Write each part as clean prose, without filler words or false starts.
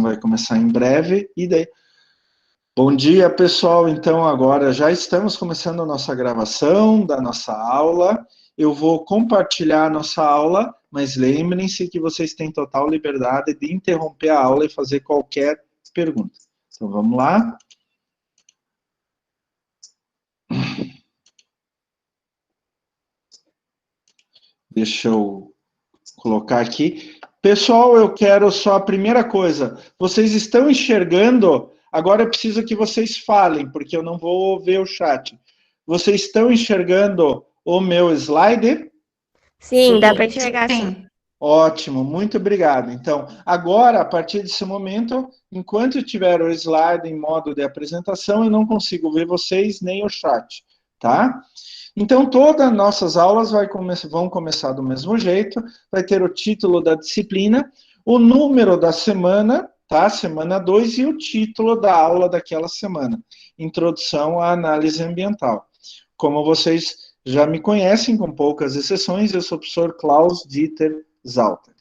vai começar em breve, e daí... Bom dia, pessoal. Então, agora já estamos começando a nossa gravação da nossa aula. Eu vou compartilhar a nossa aula, mas lembrem-se que vocês têm total liberdade de interromper a aula e fazer qualquer pergunta. Então, vamos lá. Deixa eu colocar aqui. Pessoal, eu quero só a primeira coisa. Vocês estão enxergando? Agora eu preciso que vocês falem, porque eu não vou ver o chat. Vocês estão enxergando o meu slide? Sim, dá para enxergar sim. Ótimo, muito obrigado. Então, agora, a partir desse momento, enquanto eu tiver o slide em modo de apresentação, eu não consigo ver vocês nem o chat, tá? Então, todas as nossas aulas vão começar do mesmo jeito, vai ter o título da disciplina, o número da semana, tá? Semana 2, e o título da aula daquela semana, Introdução à Análise Ambiental. Como vocês já me conhecem, com poucas exceções, eu sou o professor Klaus Dieter Zalter.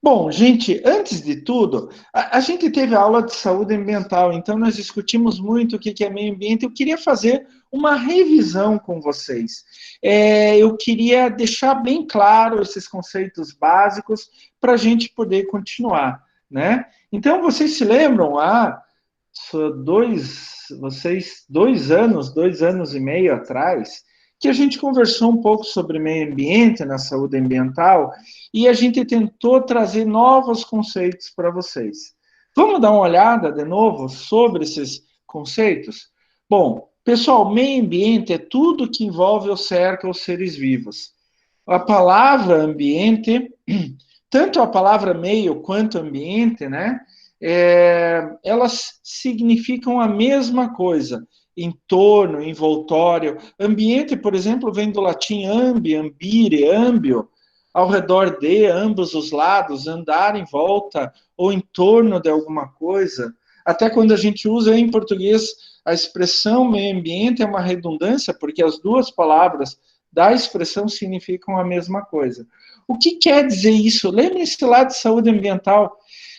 Bom, gente, antes de tudo, a gente teve aula de saúde ambiental, então nós discutimos muito o que é meio ambiente. Eu queria fazer uma revisão com vocês. Eu queria deixar bem claro esses conceitos básicos para a gente poder continuar, né? Então, vocês se lembram, dois anos e meio atrás, que a gente conversou um pouco sobre meio ambiente na saúde ambiental e a gente tentou trazer novos conceitos para vocês. Vamos dar uma olhada de novo sobre esses conceitos? Bom, pessoal, meio ambiente é tudo que envolve ou cerca os seres vivos. A palavra ambiente, tanto a palavra meio quanto ambiente, né? Elas significam a mesma coisa. Entorno, envoltório. Ambiente, por exemplo, vem do latim ambi, ambire, ambio, ao redor de, ambos os lados, andar em volta ou em torno de alguma coisa. Até quando a gente usa em português a expressão meio ambiente é uma redundância, porque as duas palavras da expressão significam a mesma coisa. O que quer dizer isso? Lembre-se lá de saúde ambiental.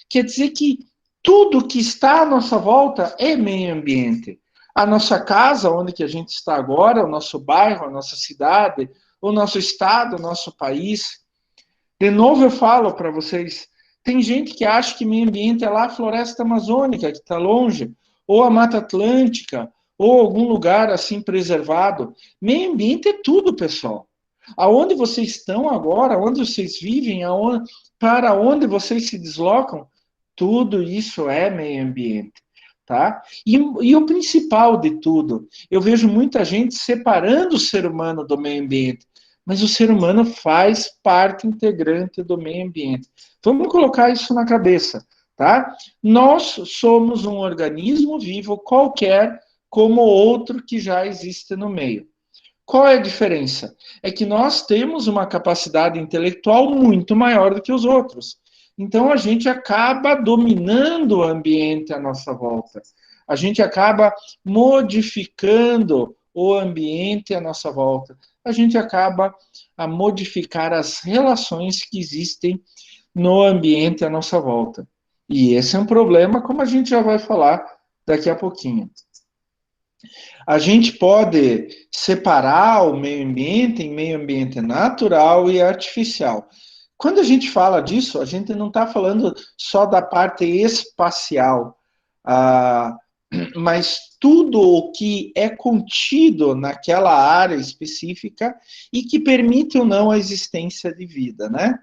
Quer dizer que tudo que está à nossa volta é meio ambiente. A nossa casa, onde que a gente está agora, o nosso bairro, a nossa cidade, o nosso estado, o nosso país. De novo eu falo para vocês, tem gente que acha que meio ambiente é lá a floresta amazônica, que está longe, ou a Mata Atlântica, ou algum lugar assim preservado. Meio ambiente é tudo, pessoal. Aonde vocês estão agora, onde vocês vivem, para onde vocês se deslocam, tudo isso é meio ambiente, tá? E o principal de tudo, eu vejo muita gente separando o ser humano do meio ambiente, mas o ser humano faz parte integrante do meio ambiente. Vamos colocar isso na cabeça, tá? Nós somos um organismo vivo qualquer, como outro que já existe no meio. Qual é a diferença? É que nós temos uma capacidade intelectual muito maior do que os outros. Então a gente acaba dominando o ambiente à nossa volta. A gente acaba modificando o ambiente à nossa volta. A gente acaba a modificar as relações que existem no ambiente à nossa volta. E esse é um problema, como a gente já vai falar daqui a pouquinho. A gente pode separar o meio ambiente em meio ambiente natural e artificial. Quando a gente fala disso, a gente não está falando só da parte espacial, mas tudo o que é contido naquela área específica e que permite ou não a existência de vida, né?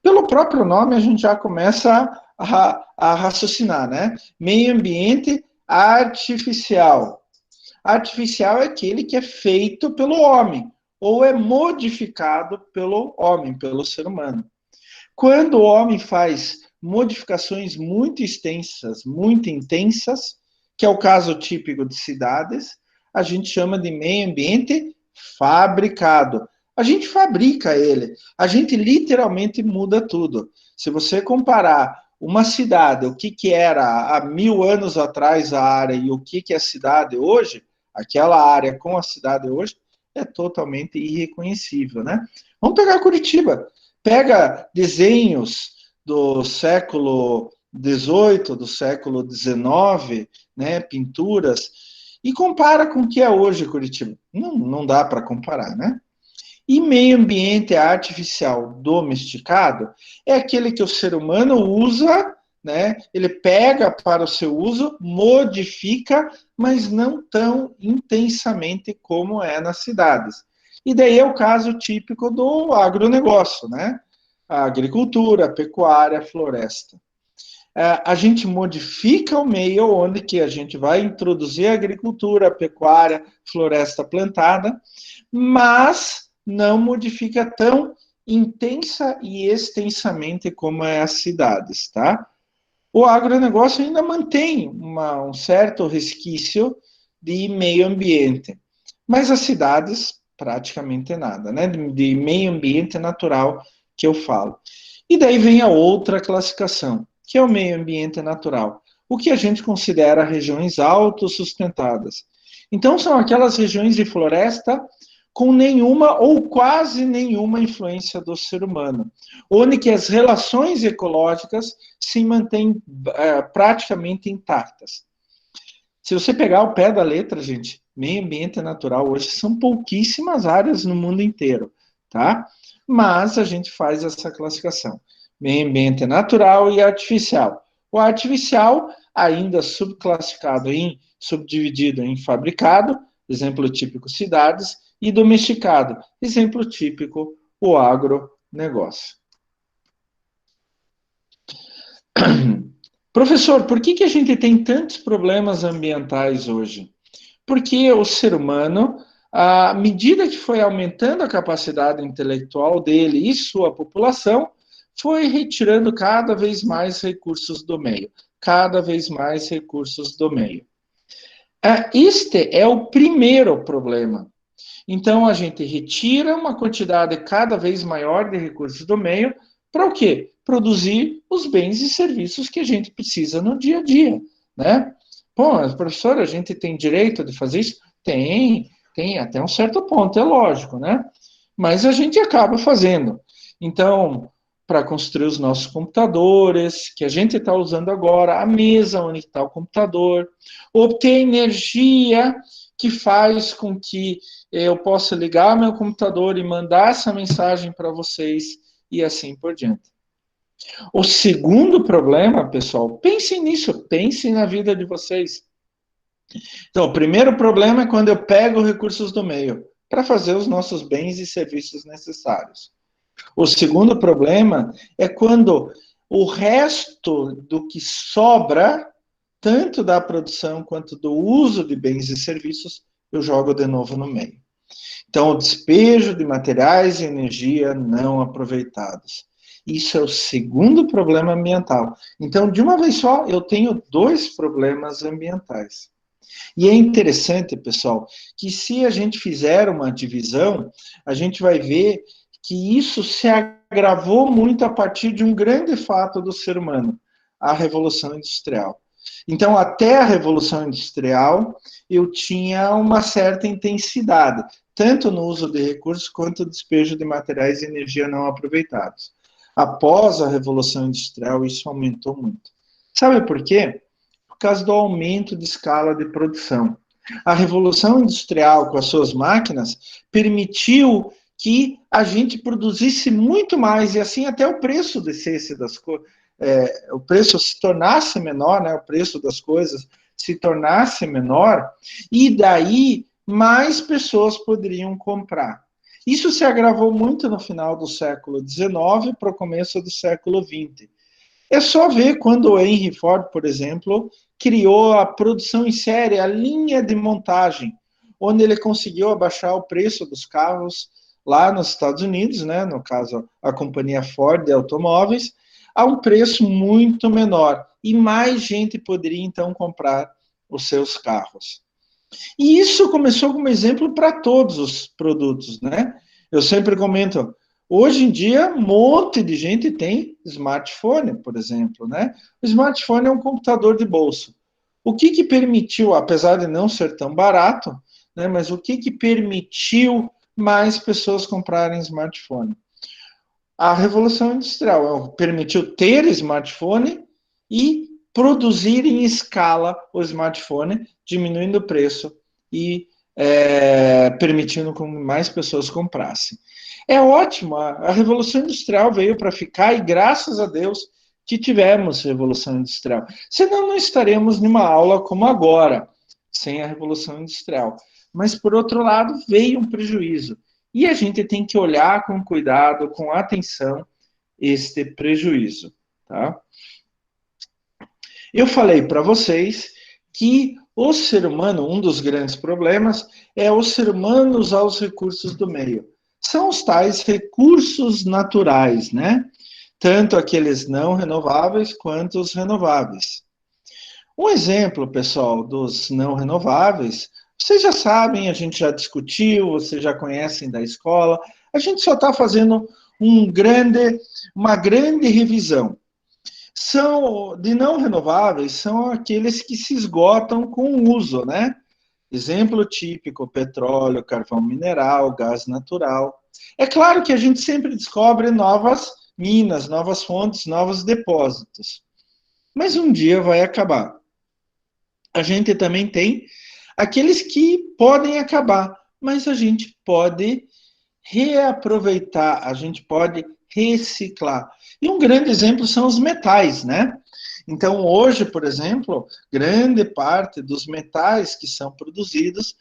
Pelo próprio nome, a gente já começa a raciocinar, né? Meio ambiente artificial. Artificial é aquele que é feito pelo homem, ou é modificado pelo homem, pelo ser humano. Quando o homem faz modificações muito extensas, muito intensas, que é o caso típico de cidades, a gente chama de meio ambiente fabricado. A gente fabrica ele, a gente literalmente muda tudo. Se você comparar uma cidade, o que era há 1000 anos atrás a área e o que é a cidade hoje, aquela área com a cidade hoje, é totalmente irreconhecível, né? Vamos pegar Curitiba. Pega desenhos do século XVIII, do século XIX, né, pinturas, e compara com o que é hoje Curitiba. Não dá para comparar, né? E meio ambiente artificial domesticado é aquele que o ser humano usa, né? Ele pega para o seu uso, modifica, mas não tão intensamente como é nas cidades. E daí é o caso típico do agronegócio, né? A agricultura, a pecuária, a floresta. A gente modifica o meio onde que a gente vai introduzir a agricultura, a pecuária, floresta plantada, mas não modifica tão intensa e extensamente como é as cidades, tá? O agronegócio ainda mantém um certo resquício de meio ambiente, mas as cidades praticamente nada, né? De meio ambiente natural que eu falo. E daí vem a outra classificação, que é o meio ambiente natural, o que a gente considera regiões autossustentadas. Então, são aquelas regiões de floresta com nenhuma ou quase nenhuma influência do ser humano, onde que as relações ecológicas se mantêm praticamente intactas. Se você pegar o pé da letra, gente, meio ambiente natural hoje são pouquíssimas áreas no mundo inteiro, tá? Mas a gente faz essa classificação. Meio ambiente natural e artificial. O artificial, ainda subdividido em fabricado, exemplo típico cidades, e domesticado, exemplo típico o agronegócio. Professor, por que a gente tem tantos problemas ambientais hoje? Porque o ser humano, à medida que foi aumentando a capacidade intelectual dele e sua população, foi retirando cada vez mais recursos do meio. Cada vez mais recursos do meio. Este é o primeiro problema. Então, a gente retira uma quantidade cada vez maior de recursos do meio para o quê? Produzir os bens e serviços que a gente precisa no dia a dia, né? Bom, professor, a gente tem direito de fazer isso? Tem até um certo ponto, é lógico, né? Mas a gente acaba fazendo. Então, para construir os nossos computadores, que a gente está usando agora, a mesa onde está o computador, obter energia que faz com que eu possa ligar meu computador e mandar essa mensagem para vocês e assim por diante. O segundo problema, pessoal, pensem nisso, pensem na vida de vocês. Então, o primeiro problema é quando eu pego recursos do meio para fazer os nossos bens e serviços necessários. O segundo problema é quando o resto do que sobra, tanto da produção quanto do uso de bens e serviços, eu jogo de novo no meio. Então, o despejo de materiais e energia não aproveitados. Isso é o segundo problema ambiental. Então, de uma vez só, eu tenho dois problemas ambientais. E é interessante, pessoal, que se a gente fizer uma divisão, a gente vai ver que isso se agravou muito a partir de um grande fato do ser humano, a Revolução Industrial. Então, até a Revolução Industrial, eu tinha uma certa intensidade, tanto no uso de recursos quanto no despejo de materiais e energia não aproveitados. Após a Revolução Industrial, isso aumentou muito. Sabe por quê? Por causa do aumento de escala de produção. A Revolução Industrial, com as suas máquinas, permitiu que a gente produzisse muito mais e assim até o preço descesse das coisas, o preço se tornasse menor, né, o preço das coisas se tornasse menor, e daí mais pessoas poderiam comprar. Isso se agravou muito no final do século XIX para o começo do século XX. É só ver quando o Henry Ford, por exemplo, criou a produção em série, a linha de montagem, onde ele conseguiu abaixar o preço dos carros lá nos Estados Unidos, né, no caso a companhia Ford de automóveis, a um preço muito menor e mais gente poderia então comprar os seus carros. E isso começou como exemplo para todos os produtos, né? Eu sempre comento, hoje em dia, um monte de gente tem smartphone, por exemplo, né? O smartphone é um computador de bolso. O que permitiu, apesar de não ser tão barato, né, mas o que permitiu mais pessoas comprarem smartphone? A Revolução Industrial permitiu ter smartphone e produzir em escala o smartphone, diminuindo o preço e permitindo que mais pessoas comprassem. É ótimo, a Revolução Industrial veio para ficar e graças a Deus que tivemos Revolução Industrial. Senão não estaremos numa aula como agora, sem a Revolução Industrial. Mas, por outro lado, veio um prejuízo. E a gente tem que olhar com cuidado, com atenção, este prejuízo. Tá? Eu falei para vocês que o ser humano, um dos grandes problemas, é o ser humano usar os recursos do meio. São os tais recursos naturais, né? Tanto aqueles não renováveis quanto os renováveis. Um exemplo, pessoal, dos não renováveis, vocês já sabem, a gente já discutiu, vocês já conhecem da escola, a gente só está fazendo uma grande revisão. São de não renováveis, são aqueles que se esgotam com o uso, né? Exemplo típico: petróleo, carvão mineral, gás natural. É claro que a gente sempre descobre novas minas, novas fontes, novos depósitos. Mas um dia vai acabar. A gente também tem aqueles que podem acabar, mas a gente pode reaproveitar, a gente pode reciclar. E um grande exemplo são os metais, né? Então, hoje, por exemplo, grande parte dos metais que são produzidos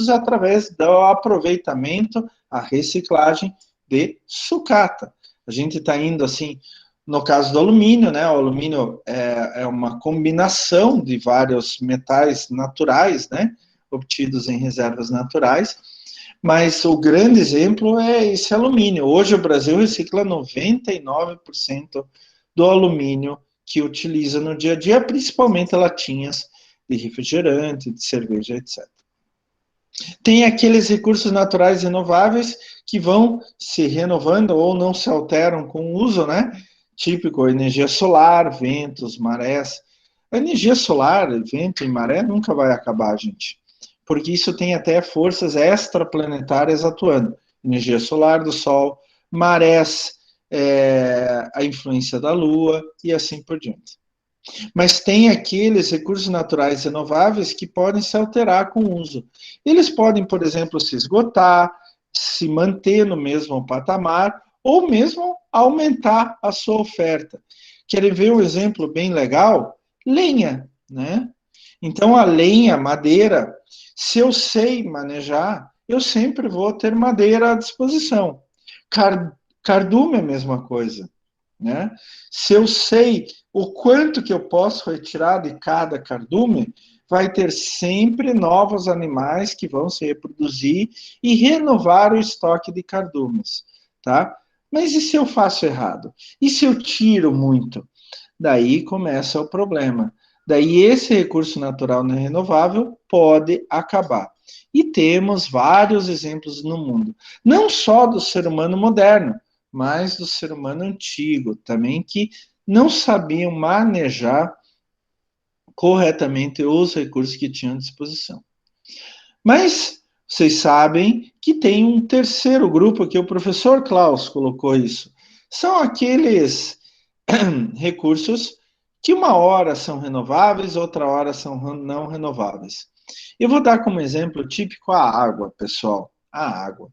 através do aproveitamento, a reciclagem de sucata. A gente está indo assim, no caso do alumínio, né? O alumínio é uma combinação de vários metais naturais, né? Obtidos em reservas naturais. Mas o grande exemplo é esse alumínio. Hoje o Brasil recicla 99% do alumínio que utiliza no dia a dia, principalmente latinhas de refrigerante, de cerveja, etc. Tem aqueles recursos naturais renováveis que vão se renovando ou não se alteram com o uso, né? Típico, energia solar, ventos, marés. A energia solar, vento e maré nunca vai acabar, gente, porque isso tem até forças extraplanetárias atuando. Energia solar do Sol, marés, a influência da Lua e assim por diante. Mas tem aqueles recursos naturais renováveis que podem se alterar com o uso. Eles podem, por exemplo, se esgotar, se manter no mesmo patamar ou mesmo aumentar a sua oferta. Querem ver um exemplo bem legal? Lenha, né? Então, a lenha, a madeira, se eu sei manejar, eu sempre vou ter madeira à disposição. Cardume é a mesma coisa, né? Se eu sei o quanto que eu posso retirar de cada cardume, vai ter sempre novos animais que vão se reproduzir e renovar o estoque de cardumes, tá? Mas e se eu faço errado? E se eu tiro muito? Daí começa o problema. Daí esse recurso natural não renovável pode acabar. E temos vários exemplos no mundo, não só do ser humano moderno, mas do ser humano antigo também, que não sabiam manejar corretamente os recursos que tinham à disposição. Mas vocês sabem que tem um terceiro grupo, que o professor Klaus colocou isso. São aqueles recursos que uma hora são renováveis, outra hora são não renováveis. Eu vou dar como exemplo típico a água, pessoal. A água.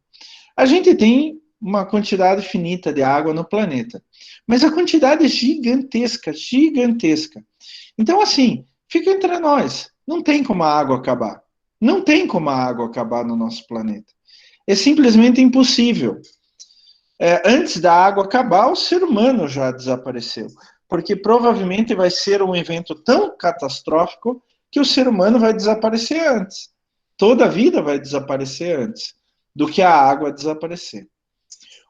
A gente tem uma quantidade finita de água no planeta, mas a quantidade é gigantesca, gigantesca. Então, assim, fica entre nós. Não tem como a água acabar. Não tem como a água acabar no nosso planeta. É simplesmente impossível. Antes da água acabar, o ser humano já desapareceu, porque provavelmente vai ser um evento tão catastrófico que o ser humano vai desaparecer antes. Toda a vida vai desaparecer antes do que a água desaparecer.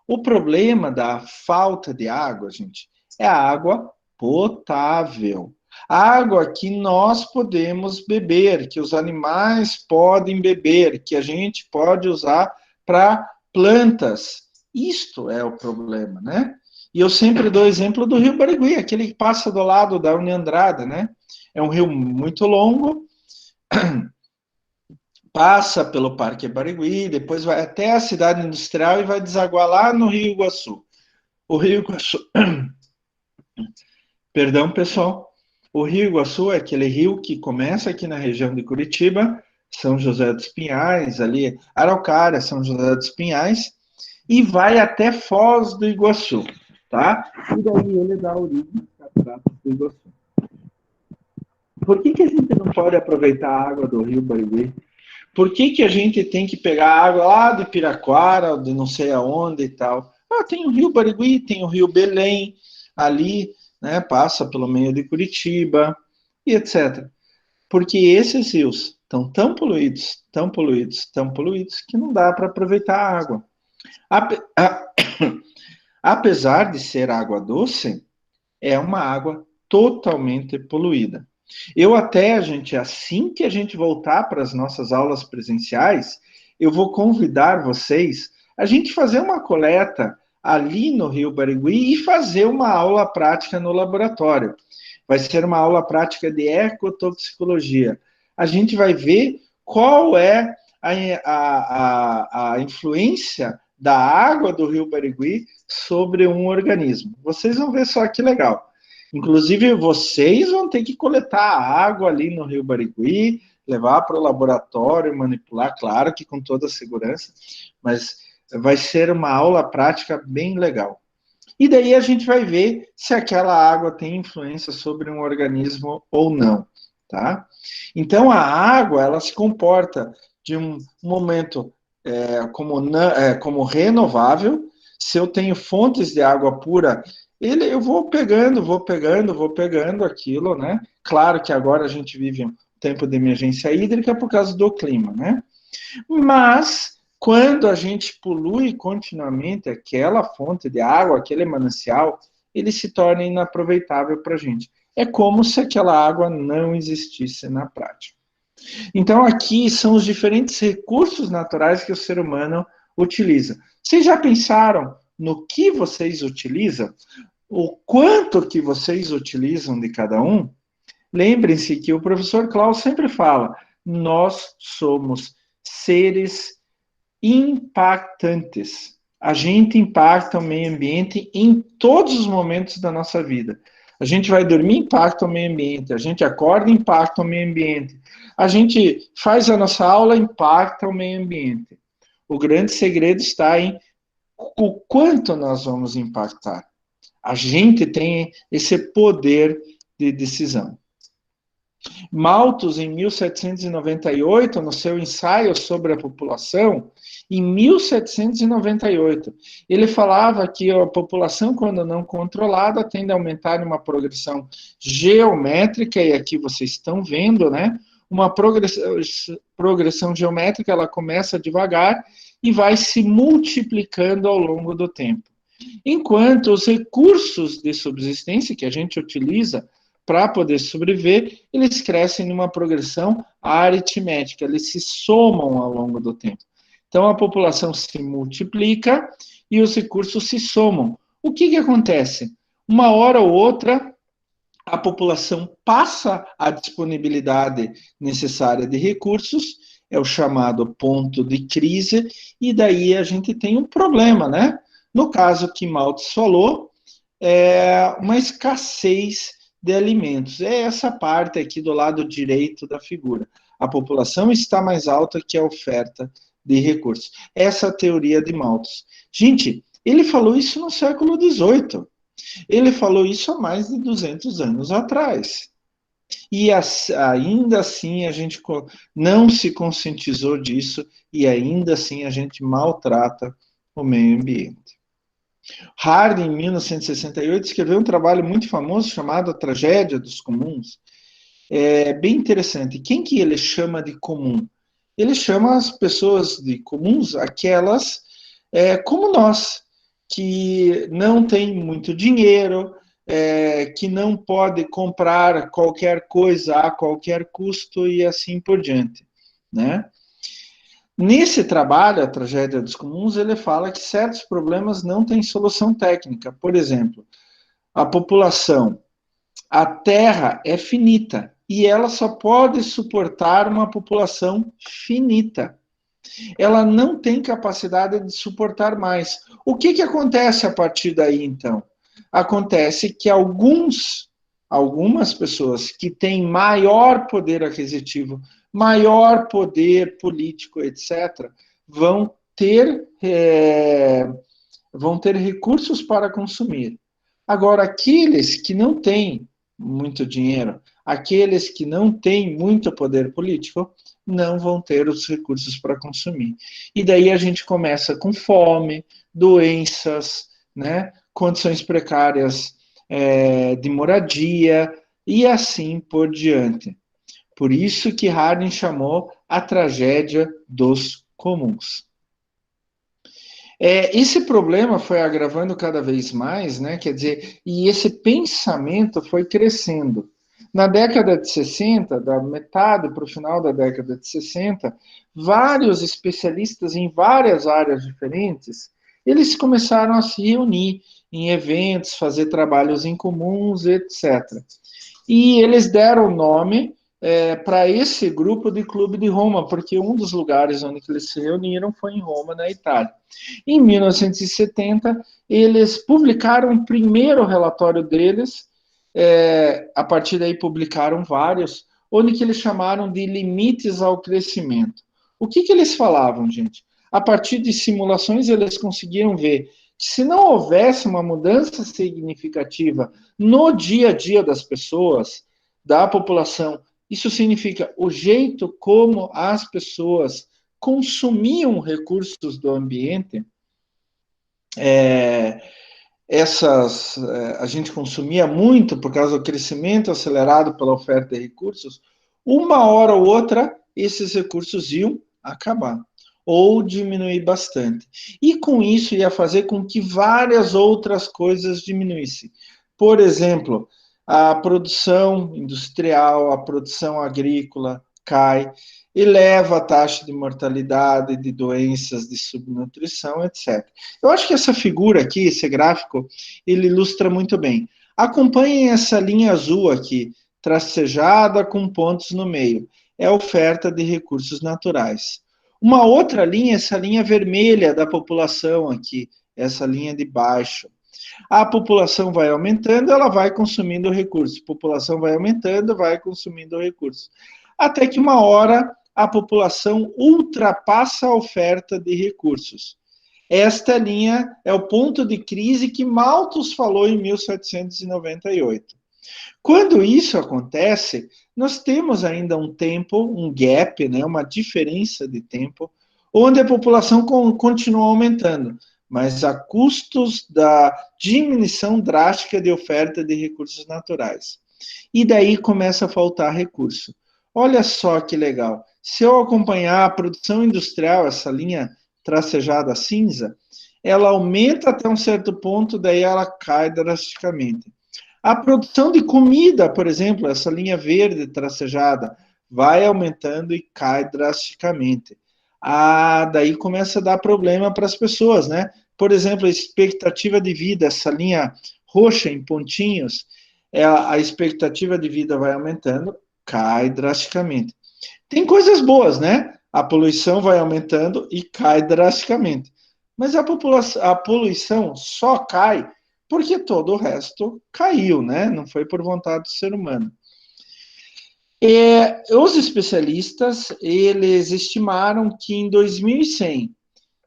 O problema da falta de água, gente, é a água potável. Água que nós podemos beber, que os animais podem beber, que a gente pode usar para plantas. Isto é o problema, né? E eu sempre dou o exemplo do Rio Barigui, aquele que passa do lado da Uniandrada, né? É um rio muito longo, passa pelo Parque Barigui, depois vai até a cidade industrial e vai desaguar lá no Rio Iguaçu. O Rio Iguaçu Perdão, pessoal. O Rio Iguaçu é aquele rio que começa aqui na região de Curitiba, São José dos Pinhais, ali, Araucária, São José dos Pinhais, e vai até Foz do Iguaçu, tá? E daí ele dá origem às Cataratas do Iguaçu. Por que a gente não pode aproveitar a água do Rio Barigui? Por que a gente tem que pegar a água lá de Piraquara, de não sei aonde e tal? Tem o Rio Barigui, tem o Rio Belém, ali, né, passa pelo meio de Curitiba, e etc. Porque esses rios estão tão poluídos, tão poluídos, tão poluídos, que não dá para aproveitar a água. Apesar de ser água doce, é uma água totalmente poluída. Eu até, gente, assim que a gente voltar para as nossas aulas presenciais, eu vou convidar vocês a gente fazer uma coleta ali no Rio Barigui e fazer uma aula prática no laboratório. Vai ser uma aula prática de ecotoxicologia. A gente vai ver qual é a influência da água do Rio Barigui sobre um organismo. Vocês vão ver só que legal. Inclusive, vocês vão ter que coletar a água ali no Rio Barigui, levar para o laboratório, manipular, claro que com toda a segurança, mas vai ser uma aula prática bem legal. E daí a gente vai ver se aquela água tem influência sobre um organismo ou não, tá? Então, a água, ela se comporta de um momento como renovável. Se eu tenho fontes de água pura, eu vou pegando aquilo, né? Claro que agora a gente vive um tempo de emergência hídrica por causa do clima, né? Mas quando a gente polui continuamente aquela fonte de água, aquele manancial, ele se torna inaproveitável para a gente. É como se aquela água não existisse na prática. Então, aqui são os diferentes recursos naturais que o ser humano utiliza. Vocês já pensaram no que vocês utilizam? O quanto que vocês utilizam de cada um? Lembrem-se que o professor Klaus sempre fala, nós somos seres impactantes. A gente impacta o meio ambiente em todos os momentos da nossa vida. A gente vai dormir, impacta o meio ambiente. A gente acorda, impacta o meio ambiente. A gente faz a nossa aula, impacta o meio ambiente. O grande segredo está em o quanto nós vamos impactar. A gente tem esse poder de decisão. Malthus, em 1798, no seu ensaio sobre a população, em 1798, ele falava que a população, quando não controlada, tende a aumentar em uma progressão geométrica, e aqui vocês estão vendo, né? Uma progressão geométrica, ela começa devagar e vai se multiplicando ao longo do tempo. Enquanto os recursos de subsistência que a gente utiliza para poder sobreviver, eles crescem numa progressão aritmética, eles se somam ao longo do tempo. Então, a população se multiplica e os recursos se somam. O que acontece? Uma hora ou outra, a população passa a disponibilidade necessária de recursos, é o chamado ponto de crise, e daí a gente tem um problema, né? No caso que Malthus falou, é uma escassez de alimentos. É essa parte aqui do lado direito da figura. A população está mais alta que a oferta de recursos. Essa é a teoria de Malthus. Gente, ele falou isso no século XVIII. Ele falou isso há mais de 200 anos atrás. E ainda assim a gente não se conscientizou disso e ainda assim a gente maltrata o meio ambiente. Hardy, em 1968, escreveu um trabalho muito famoso chamado A Tragédia dos Comuns. É bem interessante. Quem que ele chama de comum? Ele chama as pessoas de comuns, aquelas como nós, que não tem muito dinheiro, que não pode comprar qualquer coisa a qualquer custo e assim por diante, né? Nesse trabalho, A Tragédia dos Comuns, ele fala que certos problemas não têm solução técnica. Por exemplo, a população, a Terra é finita e ela só pode suportar uma população finita. Ela não tem capacidade de suportar mais. O que acontece a partir daí, então? Acontece que alguns algumas pessoas que têm maior poder aquisitivo, maior poder político, etc., vão ter, vão ter recursos para consumir. Agora, aqueles que não têm muito dinheiro, aqueles que não têm muito poder político, não vão ter os recursos para consumir. E daí a gente começa com fome, doenças, né, condições precárias de moradia e assim por diante. Por isso que Harding chamou a tragédia dos comuns. Esse problema foi agravando cada vez mais, né? Quer dizer, e esse pensamento foi crescendo. Na década de 60, da metade para o final da década de 60, vários especialistas em várias áreas diferentes, eles começaram a se reunir em eventos, fazer trabalhos em comuns, etc. E eles deram nome para esse grupo de Clube de Roma, porque um dos lugares onde eles se reuniram foi em Roma, na Itália. Em 1970, eles publicaram o primeiro relatório deles, a partir daí publicaram vários, onde que eles chamaram de limites ao crescimento. O que eles falavam, gente? A partir de simulações, eles conseguiram ver que se não houvesse uma mudança significativa no dia a dia das pessoas, da população, isso significa o jeito como as pessoas consumiam recursos do ambiente, a gente consumia muito por causa do crescimento acelerado pela oferta de recursos, uma hora ou outra esses recursos iam acabar ou diminuir bastante. E com isso ia fazer com que várias outras coisas diminuíssem. Por exemplo, a produção industrial, a produção agrícola cai, eleva a taxa de mortalidade, de doenças, de subnutrição, etc. Eu acho que essa figura aqui, esse gráfico, ele ilustra muito bem. Acompanhem essa linha azul aqui, tracejada com pontos no meio. É a oferta de recursos naturais. Uma outra linha, essa linha vermelha da população aqui, essa linha de baixo. A população vai aumentando, ela vai consumindo recursos. A população vai aumentando, vai consumindo recursos. Até que uma hora a população ultrapassa a oferta de recursos. Esta linha é o ponto de crise que Malthus falou em 1798. Quando isso acontece, nós temos ainda um tempo, um gap, né, uma diferença de tempo, onde a população continua aumentando, mas a custos da diminuição drástica de oferta de recursos naturais. E daí começa a faltar recurso. Olha só que legal. Se eu acompanhar a produção industrial, essa linha tracejada cinza, ela aumenta até um certo ponto, daí ela cai drasticamente. A produção de comida, por exemplo, essa linha verde tracejada, vai aumentando e cai drasticamente. Daí começa a dar problema para as pessoas, né? Por exemplo, a expectativa de vida, essa linha roxa em pontinhos, a expectativa de vida vai aumentando, cai drasticamente. Tem coisas boas, né? A poluição vai aumentando e cai drasticamente. Mas a poluição só cai porque todo o resto caiu, né? Não foi por vontade do ser humano. Os especialistas, eles estimaram que em 2100,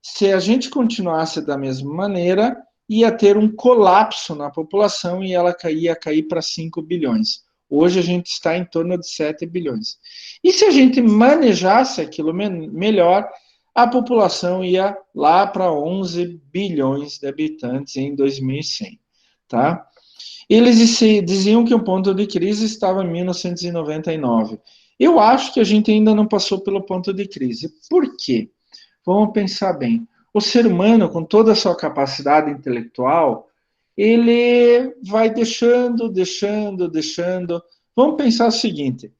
se a gente continuasse da mesma maneira, ia ter um colapso na população e ela ia cair para 5 bilhões. Hoje a gente está em torno de 7 bilhões. E se a gente manejasse aquilo melhor, a população ia lá para 11 bilhões de habitantes em 2100, tá? Eles diziam que o ponto de crise estava em 1999. Eu acho que a gente ainda não passou pelo ponto de crise. Por quê? Vamos pensar bem. O ser humano, com toda a sua capacidade intelectual, ele vai deixando. Vamos pensar o seguinte: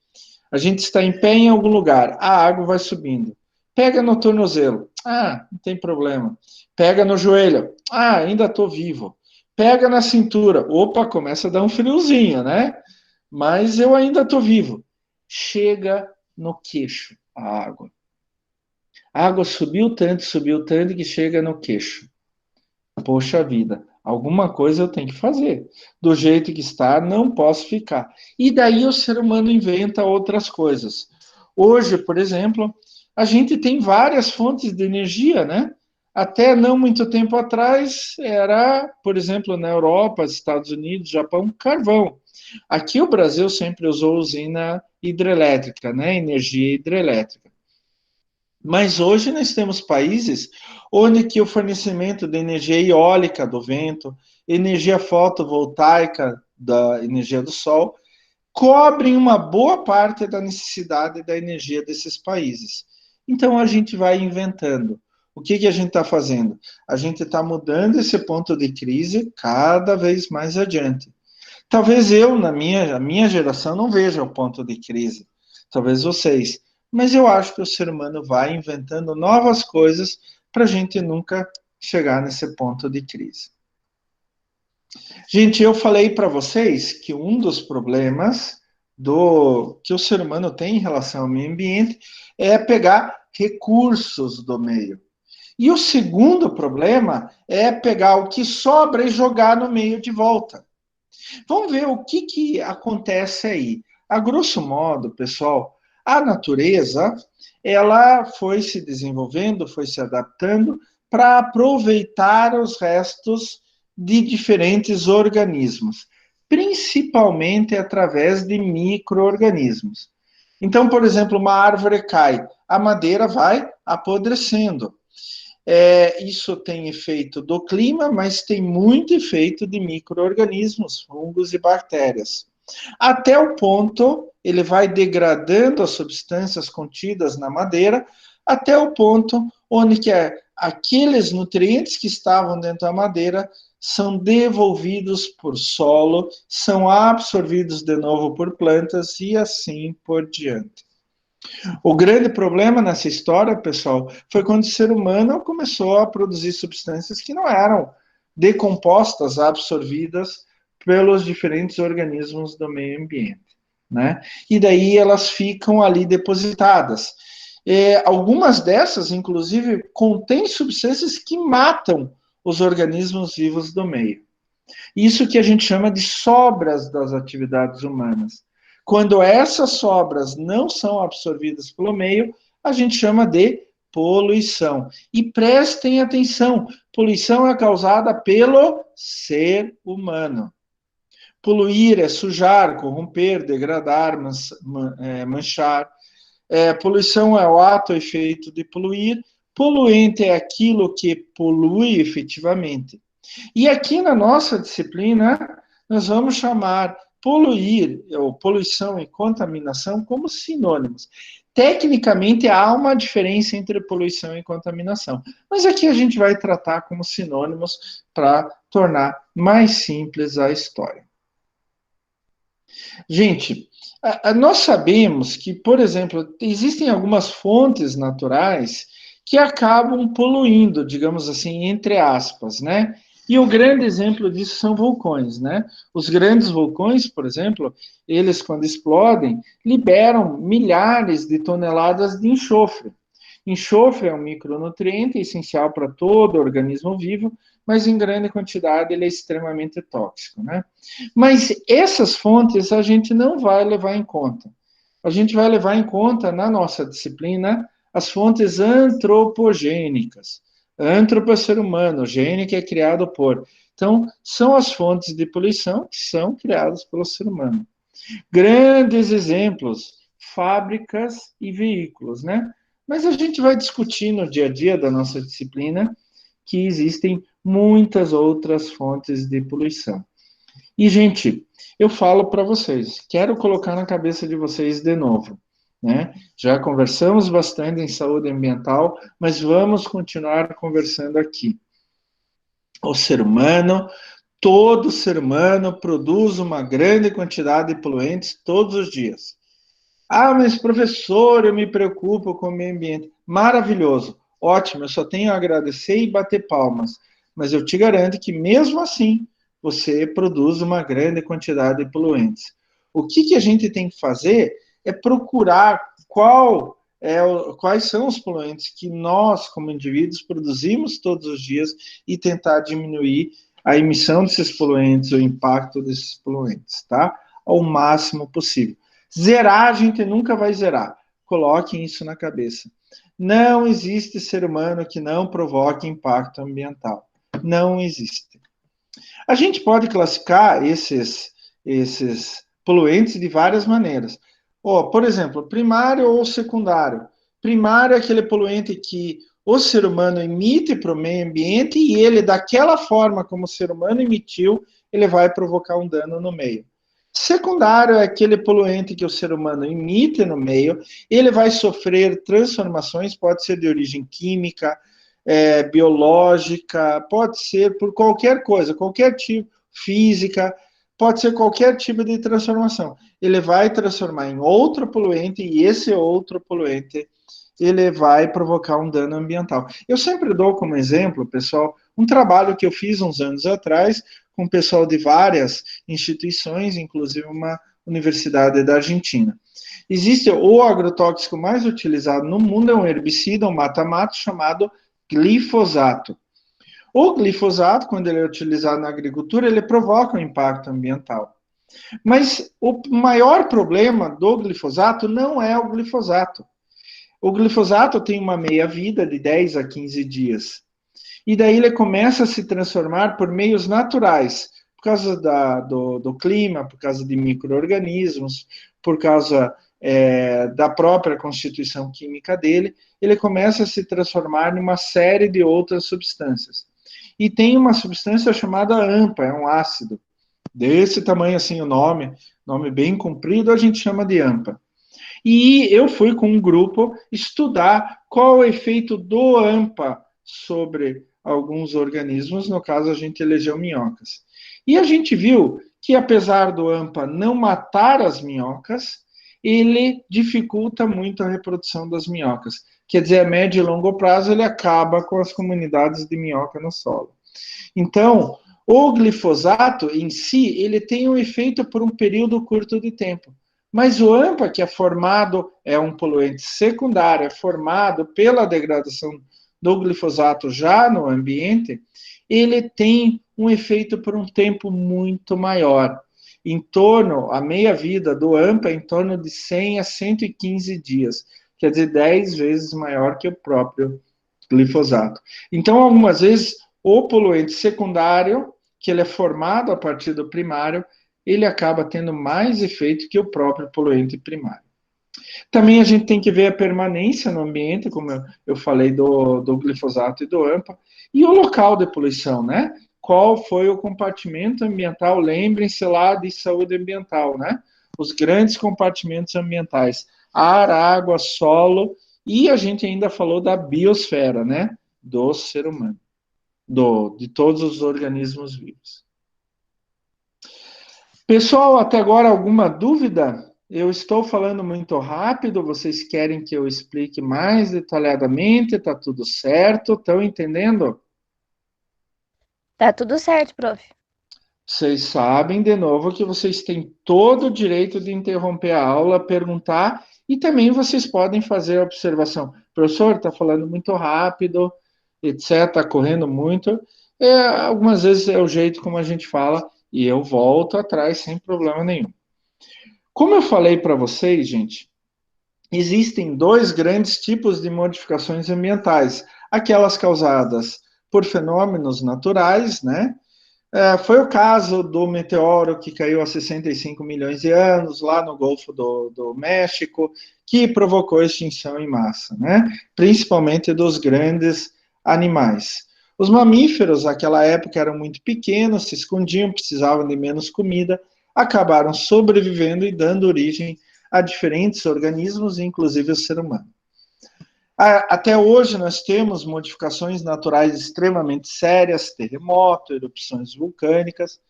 a gente está em pé em algum lugar, a água vai subindo. Pega no tornozelo, não tem problema. Pega no joelho, ainda estou vivo. Pega na cintura, opa, começa a dar um friozinho, né? Mas eu ainda estou vivo. Chega no queixo a água. A água subiu tanto que chega no queixo. Poxa vida, Alguma coisa eu tenho que fazer. Do jeito que está, não posso ficar. E daí o ser humano inventa outras coisas. Hoje, por exemplo, a gente tem várias fontes de energia, né? Até não muito tempo atrás era, por exemplo, na Europa, Estados Unidos, Japão, carvão. Aqui o Brasil sempre usou usina hidrelétrica, né? Energia hidrelétrica. Mas hoje nós temos países onde que o fornecimento de energia eólica do vento, energia fotovoltaica da energia do sol, cobrem uma boa parte da necessidade da energia desses países. Então a gente vai inventando. O que a gente está fazendo? A gente está mudando esse ponto de crise cada vez mais adiante. Talvez eu, a minha geração, não veja o ponto de crise. Talvez vocês. Mas eu acho que o ser humano vai inventando novas coisas para a gente nunca chegar nesse ponto de crise. Gente, eu falei para vocês que um dos problemas que o ser humano tem em relação ao meio ambiente é pegar recursos do meio. E o segundo problema é pegar o que sobra e jogar no meio de volta. Vamos ver o que acontece aí. A grosso modo, pessoal, a natureza ela foi se desenvolvendo, foi se adaptando para aproveitar os restos de diferentes organismos, principalmente através de micro-organismos. Então, por exemplo, uma árvore cai, a madeira vai apodrecendo. Isso tem efeito do clima, mas tem muito efeito de micro-organismos, fungos e bactérias. Até o ponto, ele vai degradando as substâncias contidas na madeira, até o ponto onde que aqueles nutrientes que estavam dentro da madeira são devolvidos por solo, são absorvidos de novo por plantas e assim por diante. O grande problema nessa história, pessoal, foi quando o ser humano começou a produzir substâncias que não eram decompostas, absorvidas pelos diferentes organismos do meio ambiente, né? E daí elas ficam ali depositadas. Algumas dessas, inclusive, contêm substâncias que matam os organismos vivos do meio. Isso que a gente chama de sobras das atividades humanas. Quando essas sobras não são absorvidas pelo meio, a gente chama de poluição. E prestem atenção, poluição é causada pelo ser humano. Poluir é sujar, corromper, degradar, manchar. Poluição é o ato ou efeito de poluir. Poluente é aquilo que polui efetivamente. E aqui na nossa disciplina, nós vamos chamar poluir, ou poluição e contaminação, como sinônimos. Tecnicamente, há uma diferença entre poluição e contaminação, mas aqui a gente vai tratar como sinônimos para tornar mais simples a história. Gente, nós sabemos que, por exemplo, existem algumas fontes naturais que acabam poluindo, digamos assim, entre aspas, né? E o grande exemplo disso são vulcões, né? Os grandes vulcões, por exemplo, eles, quando explodem, liberam milhares de toneladas de enxofre. Enxofre é um micronutriente essencial para todo organismo vivo, mas em grande quantidade ele é extremamente tóxico, né? Mas essas fontes a gente não vai levar em conta. A gente vai levar em conta, na nossa disciplina, as fontes antropogênicas. Antropo é ser humano, gênico é criado por. Então, são as fontes de poluição que são criadas pelo ser humano. Grandes exemplos, fábricas e veículos, né? Mas a gente vai discutir no dia a dia da nossa disciplina que existem muitas outras fontes de poluição. E, gente, eu falo para vocês, quero colocar na cabeça de vocês de novo, né? Já conversamos bastante em saúde ambiental, mas vamos continuar conversando aqui. O ser humano, todo ser humano produz uma grande quantidade de poluentes todos os dias. Ah, mas professor, eu me preocupo com o meio ambiente. Maravilhoso, ótimo, eu só tenho a agradecer e bater palmas. Mas eu te garanto que mesmo assim, você produz uma grande quantidade de poluentes. O que a gente tem que fazer é procurar quais são os poluentes que nós, como indivíduos, produzimos todos os dias e tentar diminuir a emissão desses poluentes, o impacto desses poluentes, tá? Ao máximo possível. Zerar, a gente nunca vai zerar. Coloquem isso na cabeça. Não existe ser humano que não provoque impacto ambiental. Não existe. A gente pode classificar esses poluentes de várias maneiras. Por exemplo, primário ou secundário. Primário é aquele poluente que o ser humano emite para o meio ambiente e ele, daquela forma como o ser humano emitiu, ele vai provocar um dano no meio. Secundário é aquele poluente que o ser humano emite no meio, ele vai sofrer transformações, pode ser de origem química, biológica, pode ser por qualquer coisa, qualquer tipo, física, pode ser qualquer tipo de transformação. Ele vai transformar em outro poluente e esse outro poluente ele vai provocar um dano ambiental. Eu sempre dou como exemplo, pessoal, um trabalho que eu fiz uns anos atrás com o pessoal de várias instituições, inclusive uma universidade da Argentina. Existe o agrotóxico mais utilizado no mundo, é um herbicida, um mata-mato, chamado glifosato. O glifosato, quando ele é utilizado na agricultura, ele provoca um impacto ambiental. Mas o maior problema do glifosato não é o glifosato. O glifosato tem uma meia-vida de 10 a 15 dias. E daí ele começa a se transformar por meios naturais, por causa do clima, por causa de micro-organismos, por causa da própria constituição química dele, ele começa a se transformar em uma série de outras substâncias. E tem uma substância chamada AMPA, é um ácido. Desse tamanho assim o nome bem comprido, a gente chama de AMPA. E eu fui com um grupo estudar qual é o efeito do AMPA sobre alguns organismos, no caso a gente elegeu minhocas. E a gente viu que apesar do AMPA não matar as minhocas, ele dificulta muito a reprodução das minhocas. Quer dizer, a médio e longo prazo ele acaba com as comunidades de minhoca no solo. Então, o glifosato em si, ele tem um efeito por um período curto de tempo. Mas o AMPA, que é formado, é um poluente secundário, é formado pela degradação do glifosato já no ambiente, ele tem um efeito por um tempo muito maior. A meia-vida do AMPA é em torno de 100 a 115 dias, quer dizer, 10 vezes maior que o próprio glifosato. Então, algumas vezes, o poluente secundário, que ele é formado a partir do primário, ele acaba tendo mais efeito que o próprio poluente primário. Também a gente tem que ver a permanência no ambiente, como eu falei do glifosato e do AMPA, e o local de poluição, né? Qual foi o compartimento ambiental? Lembrem-se lá de saúde ambiental, né? Os grandes compartimentos ambientais: ar, água, solo, e a gente ainda falou da biosfera, né? Do ser humano, de todos os organismos vivos. Pessoal, até agora alguma dúvida? Eu estou falando muito rápido, vocês querem que eu explique mais detalhadamente? Está tudo certo? Estão entendendo? Tá tudo certo, prof. Vocês sabem, de novo, que vocês têm todo o direito de interromper a aula, perguntar, e também vocês podem fazer a observação. Professor, está falando muito rápido, etc., está correndo muito. Algumas vezes é o jeito como a gente fala, e eu volto atrás sem problema nenhum. Como eu falei para vocês, gente, existem dois grandes tipos de modificações ambientais. Aquelas causadas por fenômenos naturais, né? Foi o caso do meteoro que caiu há 65 milhões de anos, lá no Golfo do México, que provocou extinção em massa, né? Principalmente dos grandes animais. Os mamíferos, naquela época, eram muito pequenos, se escondiam, precisavam de menos comida, acabaram sobrevivendo e dando origem a diferentes organismos, inclusive o ser humano. Até hoje nós temos modificações naturais extremamente sérias, terremoto, erupções vulcânicas,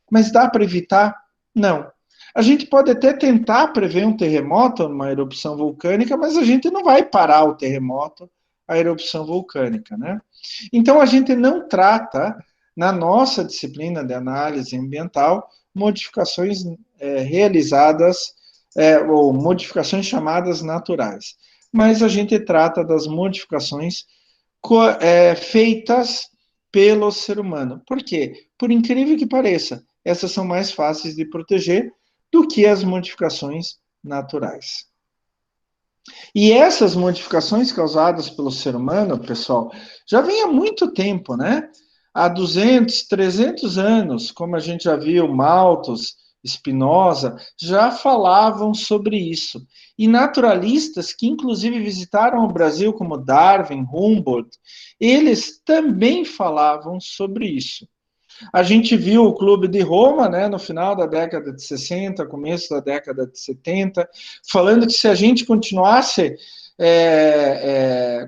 mas dá para evitar? Não. A gente pode até tentar prever um terremoto, uma erupção vulcânica, mas a gente não vai parar o terremoto, a erupção vulcânica, né? Então a gente não trata, na nossa disciplina de análise ambiental, modificações realizadas, ou modificações chamadas naturais. Mas a gente trata das modificações feitas pelo ser humano. Por quê? Por incrível que pareça, essas são mais fáceis de proteger do que as modificações naturais. E essas modificações causadas pelo ser humano, pessoal, já vem há muito tempo, né? Há 200, 300 anos, como a gente já viu, Malthus, Spinoza, já falavam sobre isso. E naturalistas que, inclusive, visitaram o Brasil, como Darwin, Humboldt, eles também falavam sobre isso. A gente viu o Clube de Roma, né, no final da década de 60, começo da década de 70, falando que se a gente continuasse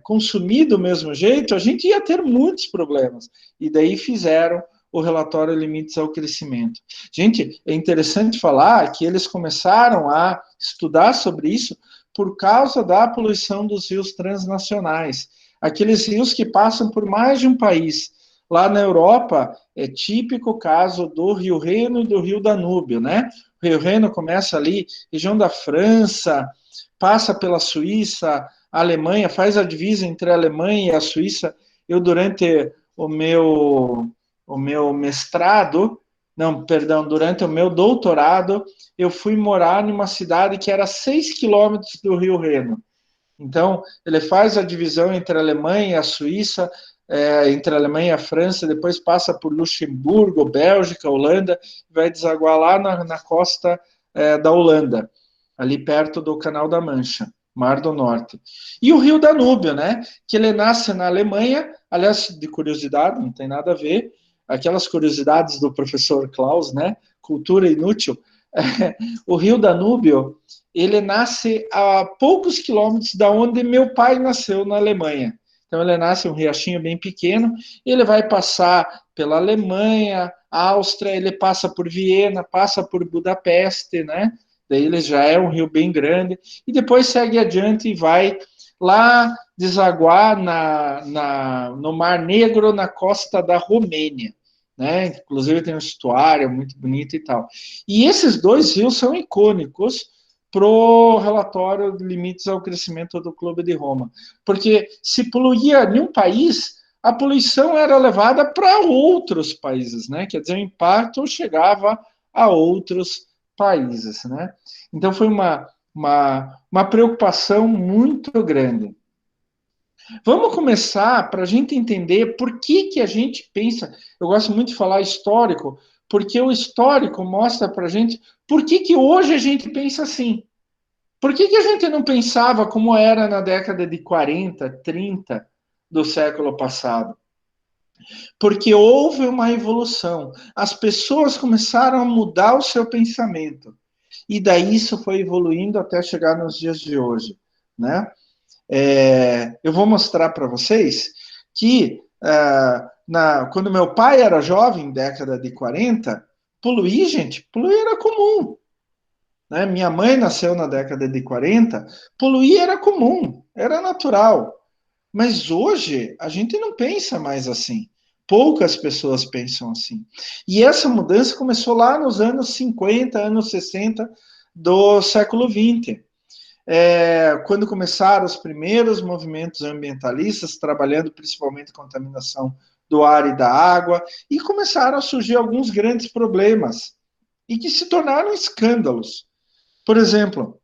consumir do mesmo jeito, a gente ia ter muitos problemas. E daí fizeram o relatório Limites ao Crescimento. Gente, é interessante falar que eles começaram a estudar sobre isso por causa da poluição dos rios transnacionais. Aqueles rios que passam por mais de um país. Lá na Europa, é típico o caso do Rio Reno e do Rio Danúbio, né? O Rio Reno começa ali, região da França, passa pela Suíça, a Alemanha, faz a divisa entre a Alemanha e a Suíça. Eu, durante o meu mestrado, não, perdão, durante o meu doutorado, eu fui morar numa cidade que era 6 quilômetros do Rio Reno. Então, ele faz a divisão entre a Alemanha e a Suíça, entre a Alemanha e a França, depois passa por Luxemburgo, Bélgica, Holanda, vai desaguar lá na costa da Holanda, ali perto do Canal da Mancha, Mar do Norte. E o Rio Danúbio, né? Que ele nasce na Alemanha, aliás, de curiosidade, não tem nada a ver, aquelas curiosidades do professor Klaus, né? Cultura inútil. O Rio Danúbio, ele nasce a poucos quilômetros da onde meu pai nasceu, na Alemanha. Então, ele nasce um riachinho bem pequeno, ele vai passar pela Alemanha, Áustria, ele passa por Viena, passa por Budapeste, né? Daí ele já é um rio bem grande, e depois segue adiante e vai lá desaguar no Mar Negro, na costa da Romênia. Né? Inclusive tem um estuário muito bonito e tal. E esses dois rios são icônicos para o relatório de limites ao crescimento do Clube de Roma. Porque se poluía em um país, a poluição era levada para outros países, né? Quer dizer, o impacto chegava a outros países, né? Então foi uma preocupação muito grande. Vamos começar para a gente entender por que a gente pensa. Eu gosto muito de falar histórico, porque o histórico mostra para a gente por que hoje a gente pensa assim. Por que a gente não pensava como era na década de 40, 30 do século passado? Porque houve uma evolução. As pessoas começaram a mudar o seu pensamento. E daí isso foi evoluindo até chegar nos dias de hoje, né? Eu vou mostrar para vocês que quando meu pai era jovem, década de 40, poluir, gente, poluir era comum. Né? Minha mãe nasceu na década de 40, poluir era comum, era natural. Mas hoje a gente não pensa mais assim. Poucas pessoas pensam assim. E essa mudança começou lá nos anos 50, anos 60 do século 20. Quando começaram os primeiros movimentos ambientalistas, trabalhando principalmente a contaminação do ar e da água, e começaram a surgir alguns grandes problemas, e que se tornaram escândalos. Por exemplo,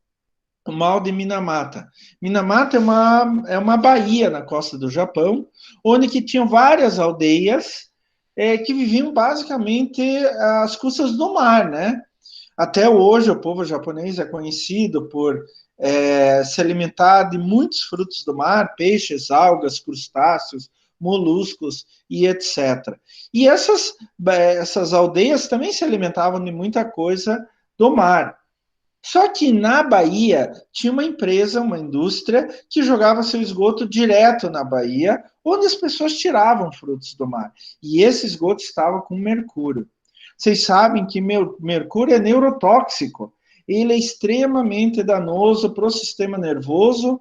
o mal de Minamata. Minamata é uma baía na costa do Japão, onde que tinham várias aldeias que viviam basicamente às custas do mar, né? Até hoje, o povo japonês é conhecido por se alimentar de muitos frutos do mar, peixes, algas, crustáceos, moluscos e etc. E essas aldeias também se alimentavam de muita coisa do mar. Só que na Bahia tinha uma empresa, uma indústria, que jogava seu esgoto direto na Bahia, onde as pessoas tiravam frutos do mar. E esse esgoto estava com mercúrio. Vocês sabem que mercúrio é neurotóxico. Ele é extremamente danoso para o sistema nervoso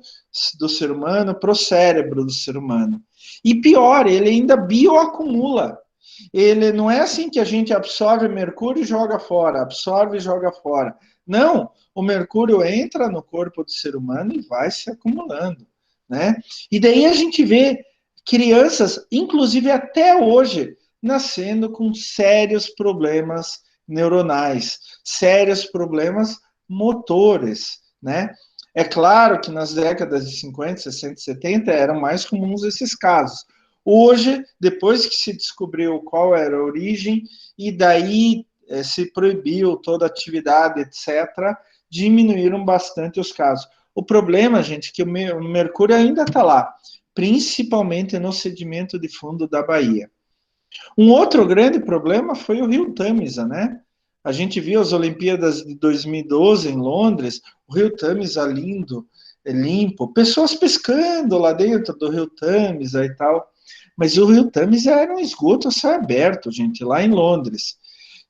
do ser humano, para o cérebro do ser humano. E pior, ele ainda bioacumula. Ele não é assim que a gente absorve mercúrio e joga fora, absorve e joga fora. Não, o mercúrio entra no corpo do ser humano e vai se acumulando, né? E daí a gente vê Crianças, inclusive até hoje, nascendo com sérios problemas neuronais, sérios problemas motores, né? É claro que nas décadas de 50, 60, 70 eram mais comuns esses casos. Hoje, depois que se descobriu qual era a origem, e daí se proibiu toda atividade, etc., diminuíram bastante os casos. O problema, gente, é que o mercúrio ainda está lá, principalmente no sedimento de fundo da Bahia. Um outro grande problema foi o rio Tamisa, né? A gente viu as Olimpíadas de 2012 em Londres, o rio Tamisa lindo, limpo, pessoas pescando lá dentro do rio Tamisa e tal. Mas o rio Tamisa era um esgoto a céu aberto, gente, lá em Londres.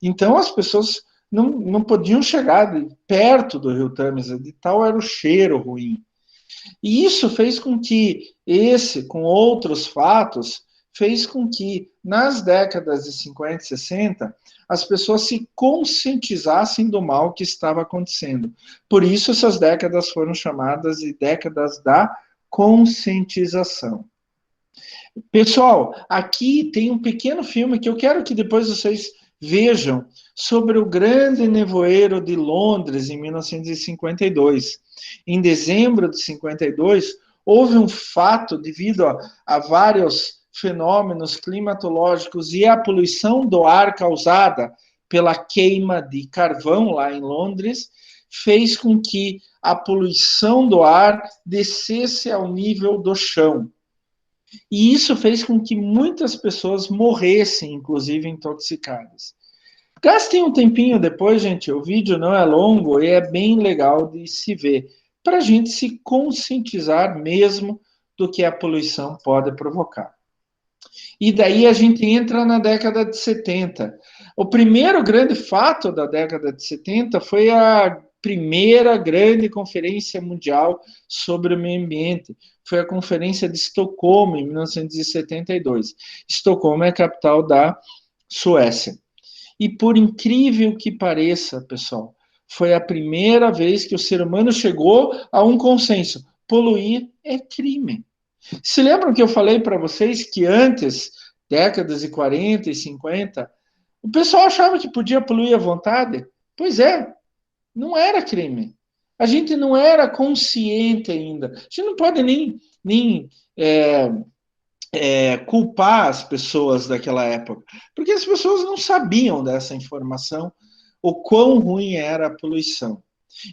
Então as pessoas não podiam chegar perto do rio Tamisa, de tal era o cheiro ruim. E isso fez com que com outros fatos, fez com que nas décadas de 50 e 60 as pessoas se conscientizassem do mal que estava acontecendo. Por isso essas décadas foram chamadas de décadas da conscientização. Pessoal, aqui tem um pequeno filme que eu quero que depois vocês vejam sobre o grande nevoeiro de Londres em 1952. Em dezembro de 52, houve um fato devido a vários fenômenos climatológicos e a poluição do ar causada pela queima de carvão lá em Londres, fez com que a poluição do ar descesse ao nível do chão. E isso fez com que muitas pessoas morressem, inclusive intoxicadas. Gastem um tempinho depois, gente. O vídeo não é longo e é bem legal de se ver, para a gente se conscientizar mesmo do que a poluição pode provocar. E daí a gente entra na década de 70. O primeiro grande fato da década de 70 foi a primeira grande conferência mundial sobre o meio ambiente. Foi a Conferência de Estocolmo, em 1972. Estocolmo é a capital da Suécia. E por incrível que pareça, pessoal, foi a primeira vez que o ser humano chegou a um consenso: poluir é crime. Se lembram que eu falei para vocês que antes, décadas de 40 e 50, o pessoal achava que podia poluir à vontade? Pois é, não era crime. A gente não era consciente ainda. A gente não pode nem culpar as pessoas daquela época, porque as pessoas não sabiam dessa informação, o quão ruim era a poluição.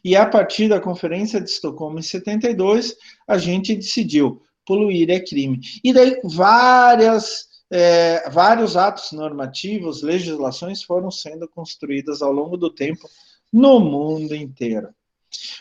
E a partir da Conferência de Estocolmo em 72, a gente decidiu: poluir é crime. E daí vários atos normativos, legislações foram sendo construídas ao longo do tempo no mundo inteiro.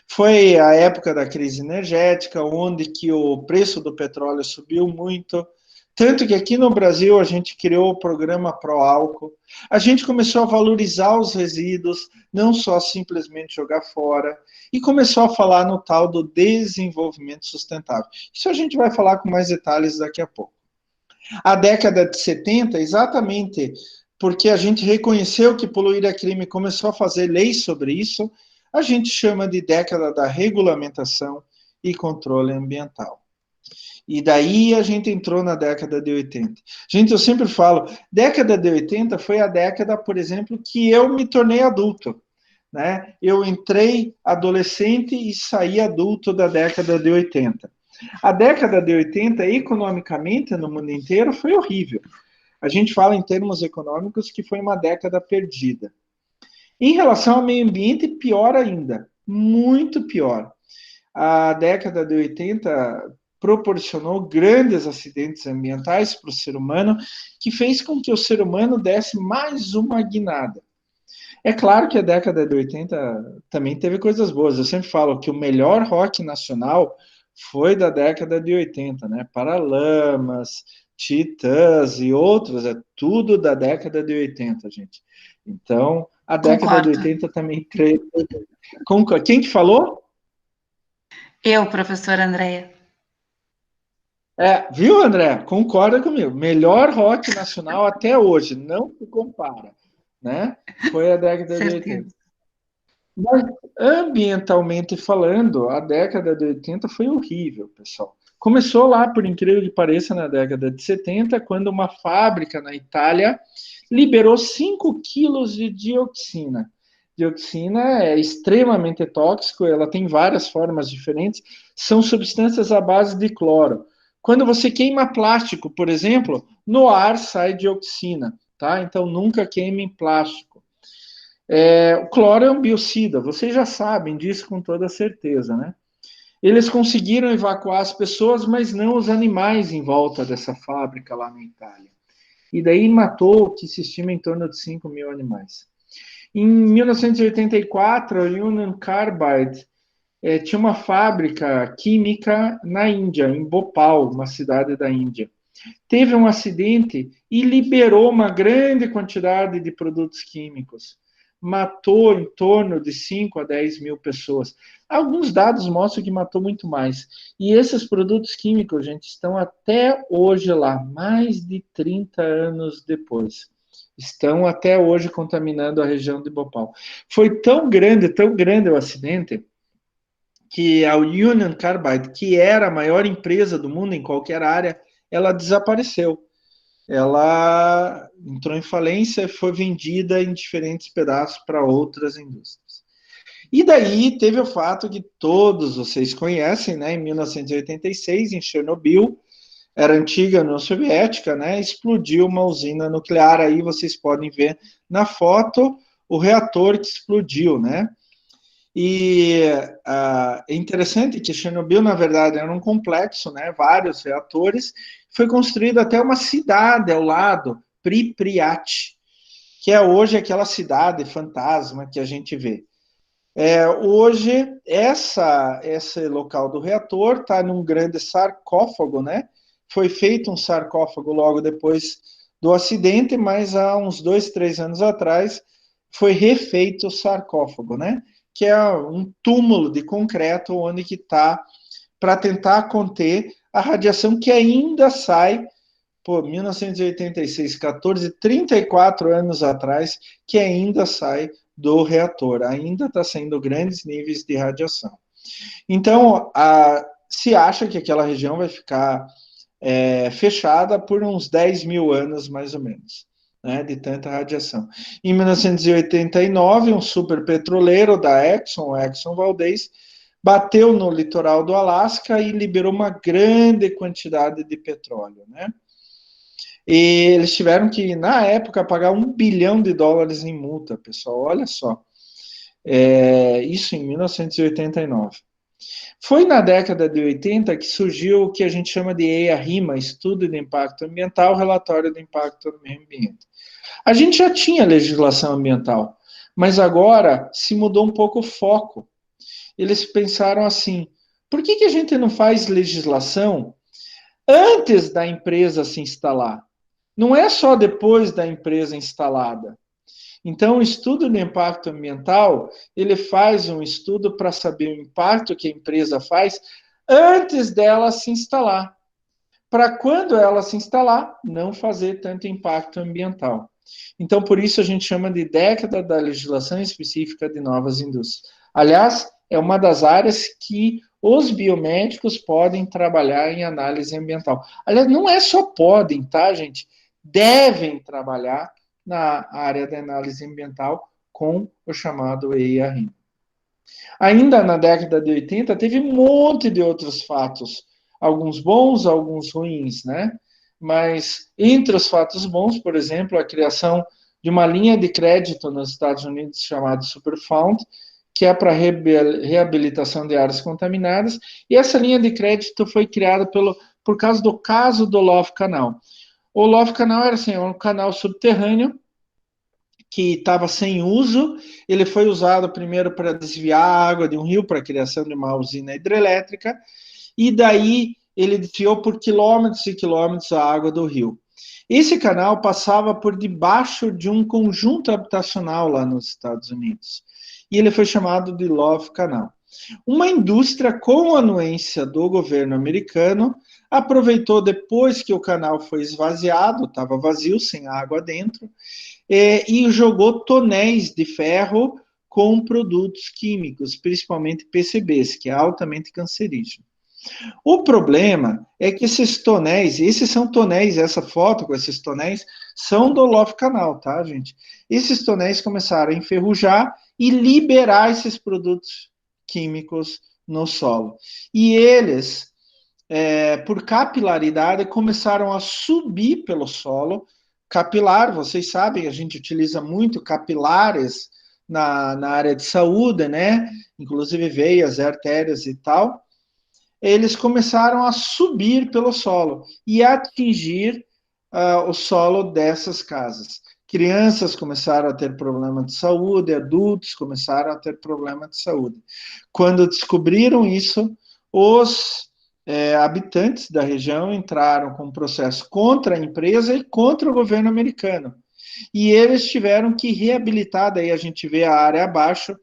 Foi a época da crise energética, onde que o preço do petróleo subiu muito, tanto que aqui no Brasil a gente criou o programa Pro Álcool, a gente começou a valorizar os resíduos, não só simplesmente jogar fora, e começou a falar no tal do desenvolvimento sustentável. Isso a gente vai falar com mais detalhes daqui a pouco. A década de 70, exatamente porque a gente reconheceu que poluir é crime e começou a fazer leis sobre isso, a gente chama de década da regulamentação e controle ambiental. E daí a gente entrou na década de 80. Gente, eu sempre falo, década de 80 foi a década, por exemplo, que eu me tornei adulto. Né? Eu entrei adolescente e saí adulto da década de 80. A década de 80, economicamente, no mundo inteiro, foi horrível. A gente fala em termos econômicos que foi uma década perdida. Em relação ao meio ambiente, pior ainda, muito pior. A década de 80 proporcionou grandes acidentes ambientais para o ser humano, que fez com que o ser humano desse mais uma guinada. É claro que a década de 80 também teve coisas boas. Eu sempre falo que o melhor rock nacional foi da década de 80, né? Paralamas, Titãs e outros, é tudo da década de 80, gente. Então, a década de Concordo. 80 também... Quem que falou? Eu, professora Andréia. Viu, André? Concorda comigo. Melhor rock nacional até hoje, não se compara, né? Foi a década de 80. Certeza. Mas, ambientalmente falando, a década de 80 foi horrível, pessoal. Começou lá, por incrível que pareça, na década de 70, quando uma fábrica na Itália liberou 5 quilos de dioxina. Dioxina é extremamente tóxico, ela tem várias formas diferentes, são substâncias à base de cloro. Quando você queima plástico, por exemplo, no ar sai dioxina, tá? Então nunca queime plástico. O cloro é um biocida, vocês já sabem disso com toda certeza, né? Eles conseguiram evacuar as pessoas, mas não os animais em volta dessa fábrica lá na Itália. E daí matou o que se estima em torno de 5 mil animais. Em 1984, a Union Carbide tinha uma fábrica química na Índia, em Bhopal, uma cidade da Índia. Teve um acidente e liberou uma grande quantidade de produtos químicos. Matou em torno de 5 a 10 mil pessoas. Alguns dados mostram que matou muito mais. E esses produtos químicos, gente, estão até hoje lá, mais de 30 anos depois. Estão até hoje contaminando a região de Bhopal. Foi tão grande o acidente, que a Union Carbide, que era a maior empresa do mundo em qualquer área, ela desapareceu. Ela entrou em falência e foi vendida em diferentes pedaços para outras indústrias. E daí teve o fato que todos vocês conhecem, né? Em 1986, em Chernobyl, era antiga União Soviética, né? Explodiu uma usina nuclear. Aí vocês podem ver na foto o reator que explodiu, né? E é interessante que Chernobyl, na verdade, era um complexo, né? Vários reatores. Foi construída até uma cidade ao lado, Pripyat, que é hoje aquela cidade fantasma que a gente vê. Hoje, esse local do reator está num grande sarcófago, né? Foi feito um sarcófago logo depois do acidente, mas há uns 2, 3 anos atrás foi refeito o sarcófago, né? Que é um túmulo de concreto onde que está para tentar conter a radiação que ainda sai, por 1986, 14, 34 anos atrás, que ainda sai do reator, ainda está saindo grandes níveis de radiação. Então, se acha que aquela região vai ficar fechada por uns 10 mil anos, mais ou menos, né, de tanta radiação. Em 1989, um superpetroleiro da Exxon, o Exxon Valdez, bateu no litoral do Alasca e liberou uma grande quantidade de petróleo, né? E eles tiveram que, na época, pagar $1 bilhão em multa, pessoal, olha só. Isso em 1989. Foi na década de 80 que surgiu o que a gente chama de EIA-RIMA, Estudo de Impacto Ambiental, Relatório de Impacto no Meio Ambiente. A gente já tinha legislação ambiental, mas agora se mudou um pouco o foco. Eles pensaram assim, por que a gente não faz legislação antes da empresa se instalar? Não é só depois da empresa instalada. Então, o estudo de impacto ambiental, ele faz um estudo para saber o impacto que a empresa faz antes dela se instalar, para quando ela se instalar, não fazer tanto impacto ambiental. Então, por isso a gente chama de década da legislação específica de novas indústrias. Aliás, é uma das áreas que os biomédicos podem trabalhar em análise ambiental. Aliás, não é só podem, tá, gente? Devem trabalhar na área de análise ambiental com o chamado EIA-RIM. Ainda na década de 80, teve um monte de outros fatos, alguns bons, alguns ruins, né? Mas entre os fatos bons, por exemplo, a criação de uma linha de crédito nos Estados Unidos chamada Superfund, que é para reabilitação de áreas contaminadas, e essa linha de crédito foi criada por causa do caso do Love Canal. O Love Canal era assim, um canal subterrâneo que estava sem uso, ele foi usado primeiro para desviar a água de um rio para a criação de uma usina hidrelétrica, e daí ele desviou por quilômetros e quilômetros a água do rio. Esse canal passava por debaixo de um conjunto habitacional lá nos Estados Unidos, e ele foi chamado de Love Canal. Uma indústria com anuência do governo americano aproveitou depois que o canal foi esvaziado, estava vazio, sem água dentro, e jogou tonéis de ferro com produtos químicos, principalmente PCBs, que é altamente cancerígeno. O problema é que esses são tonéis, essa foto com esses tonéis, são do Olofo Canal, tá, gente? Esses tonéis começaram a enferrujar e liberar esses produtos químicos no solo. E eles, por capilaridade, começaram a subir pelo solo. Capilar, vocês sabem, a gente utiliza muito capilares na área de saúde, né? Inclusive veias, artérias e tal. Eles começaram a subir pelo solo e atingir o solo dessas casas. Crianças começaram a ter problema de saúde, adultos começaram a ter problema de saúde. Quando descobriram isso, os habitantes da região entraram com um processo contra a empresa e contra o governo americano. E eles tiveram que reabilitar, daí a gente vê a área abaixo,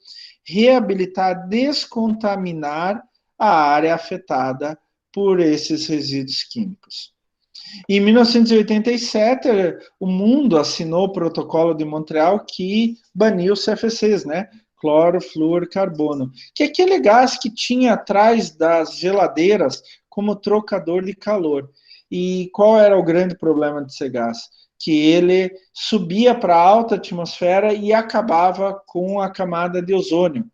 reabilitar, descontaminar a área afetada por esses resíduos químicos. Em 1987, o mundo assinou o Protocolo de Montreal que baniu os CFCs, né? Cloro, flúor, carbono, que é aquele gás que tinha atrás das geladeiras como trocador de calor. E qual era o grande problema desse gás? Que ele subia para a alta atmosfera e acabava com a camada de ozônio.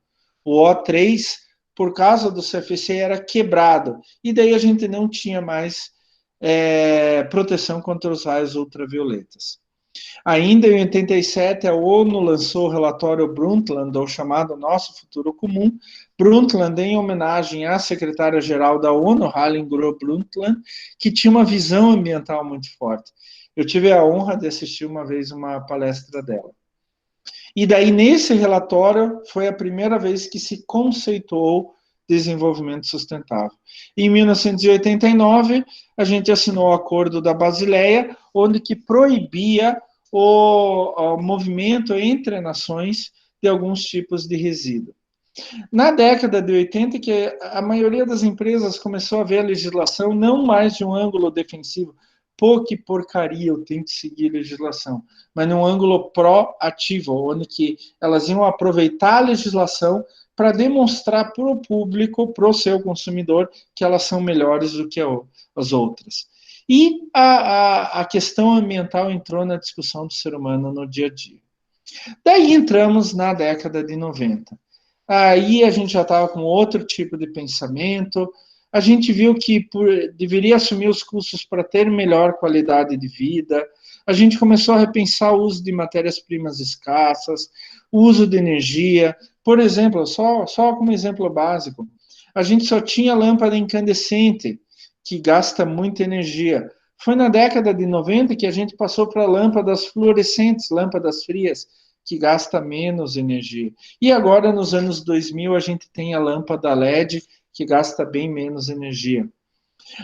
O O3, por causa do CFC, era quebrado. E daí a gente não tinha mais proteção contra os raios ultravioletas. Ainda em 87, a ONU lançou o relatório Brundtland, ou chamado Nosso Futuro Comum. Brundtland, em homenagem à secretária-geral da ONU, Helen Brundtland, que tinha uma visão ambiental muito forte. Eu tive a honra de assistir uma vez uma palestra dela. E daí, nesse relatório, foi a primeira vez que se conceituou desenvolvimento sustentável. Em 1989, a gente assinou o Acordo da Basileia, onde que proibia o movimento entre nações de alguns tipos de resíduo. Na década de 80, que a maioria das empresas começou a ver a legislação não mais de um ângulo defensivo, pô, que porcaria, eu tenho que seguir a legislação, mas num ângulo proativo, onde que elas iam aproveitar a legislação para demonstrar para o público, para o seu consumidor, que elas são melhores do que as outras. E a questão ambiental entrou na discussão do ser humano no dia a dia. Daí entramos na década de 90. Aí a gente já estava com outro tipo de pensamento, a gente viu que deveria assumir os custos para ter melhor qualidade de vida, a gente começou a repensar o uso de matérias-primas escassas, o uso de energia. Por exemplo, só como exemplo básico, a gente só tinha lâmpada incandescente, que gasta muita energia. Foi na década de 90 que a gente passou para lâmpadas fluorescentes, lâmpadas frias, que gasta menos energia. E agora, nos anos 2000, a gente tem a lâmpada LED, que gasta bem menos energia.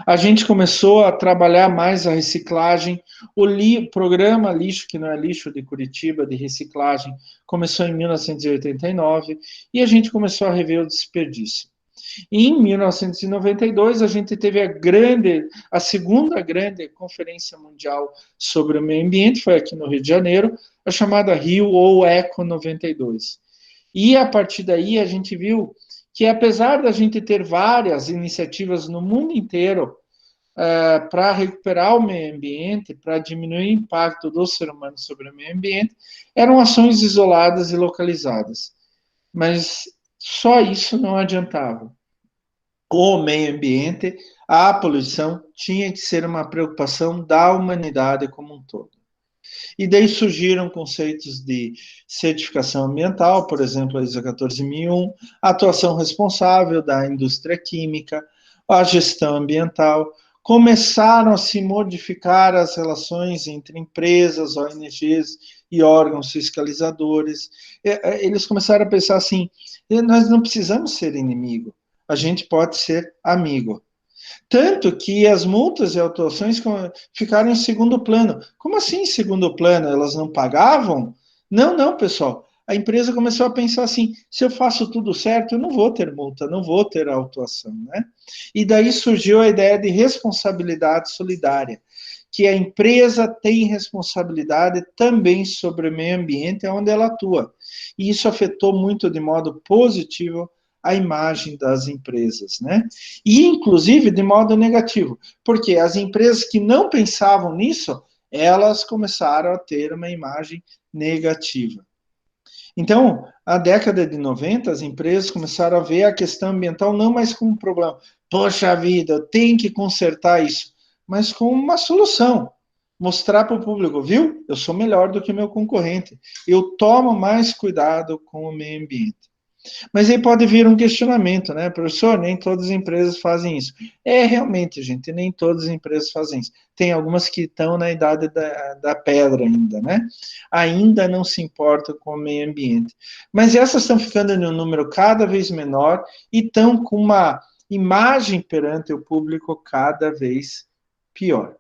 A gente começou a trabalhar mais a reciclagem. O programa Lixo, que não é lixo, de Curitiba, de reciclagem, começou em 1989 e a gente começou a rever o desperdício. E em 1992, a gente teve a segunda grande conferência mundial sobre o meio ambiente, foi aqui no Rio de Janeiro, a chamada Rio ou Eco 92. E a partir daí a gente viu que, apesar da gente ter várias iniciativas no mundo inteiro para recuperar o meio ambiente, para diminuir o impacto do ser humano sobre o meio ambiente, eram ações isoladas e localizadas. Mas só isso não adiantava. O meio ambiente, a poluição tinha que ser uma preocupação da humanidade como um todo. E daí surgiram conceitos de certificação ambiental, por exemplo, a ISO 14001, a atuação responsável da indústria química, a gestão ambiental. Começaram a se modificar as relações entre empresas, ONGs e órgãos fiscalizadores. Eles começaram a pensar assim: nós não precisamos ser inimigo, a gente pode ser amigo. Tanto que as multas e autuações ficaram em segundo plano. Como assim em segundo plano? Elas não pagavam? Não, pessoal. A empresa começou a pensar assim: se eu faço tudo certo, eu não vou ter multa, não vou ter autuação, né? E daí surgiu a ideia de responsabilidade solidária, que a empresa tem responsabilidade também sobre o meio ambiente onde ela atua. E isso afetou muito de modo positivo a imagem das empresas, né? E, inclusive, de modo negativo, porque as empresas que não pensavam nisso, elas começaram a ter uma imagem negativa. Então, a década de 90, as empresas começaram a ver a questão ambiental não mais como um problema. Poxa vida, eu tenho que consertar isso, mas como uma solução. Mostrar para o público, viu? Eu sou melhor do que o meu concorrente. Eu tomo mais cuidado com o meio ambiente. Mas aí pode vir um questionamento, né? Professor, nem todas as empresas fazem isso. É, realmente, gente, nem todas as empresas fazem isso. Tem algumas que estão na idade da pedra ainda, né? Ainda não se importam com o meio ambiente. Mas essas estão ficando em um número cada vez menor e estão com uma imagem perante o público cada vez pior.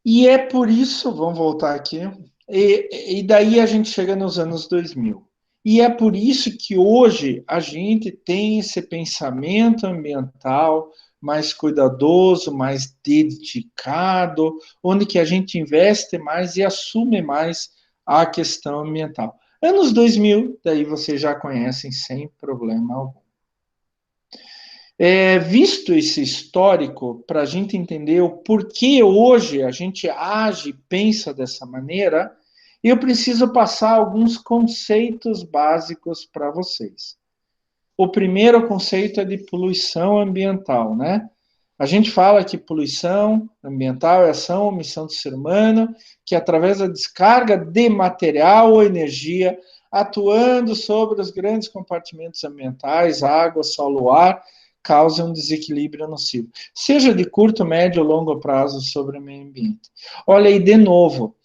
E é por isso, vamos voltar aqui, e daí a gente chega nos anos 2000. E é por isso que hoje a gente tem esse pensamento ambiental mais cuidadoso, mais dedicado, onde que a gente investe mais e assume mais a questão ambiental. Anos 2000, daí vocês já conhecem sem problema algum. Visto esse histórico, para a gente entender o porquê hoje a gente age e pensa dessa maneira, eu preciso passar alguns conceitos básicos para vocês. O primeiro conceito é de poluição ambiental, né? A gente fala que poluição ambiental é ação ou omissão do ser humano, que através da descarga de material ou energia, atuando sobre os grandes compartimentos ambientais, água, solo, ar, causa um desequilíbrio nocivo, seja de curto, médio ou longo prazo sobre o meio ambiente. Olha aí, de novo,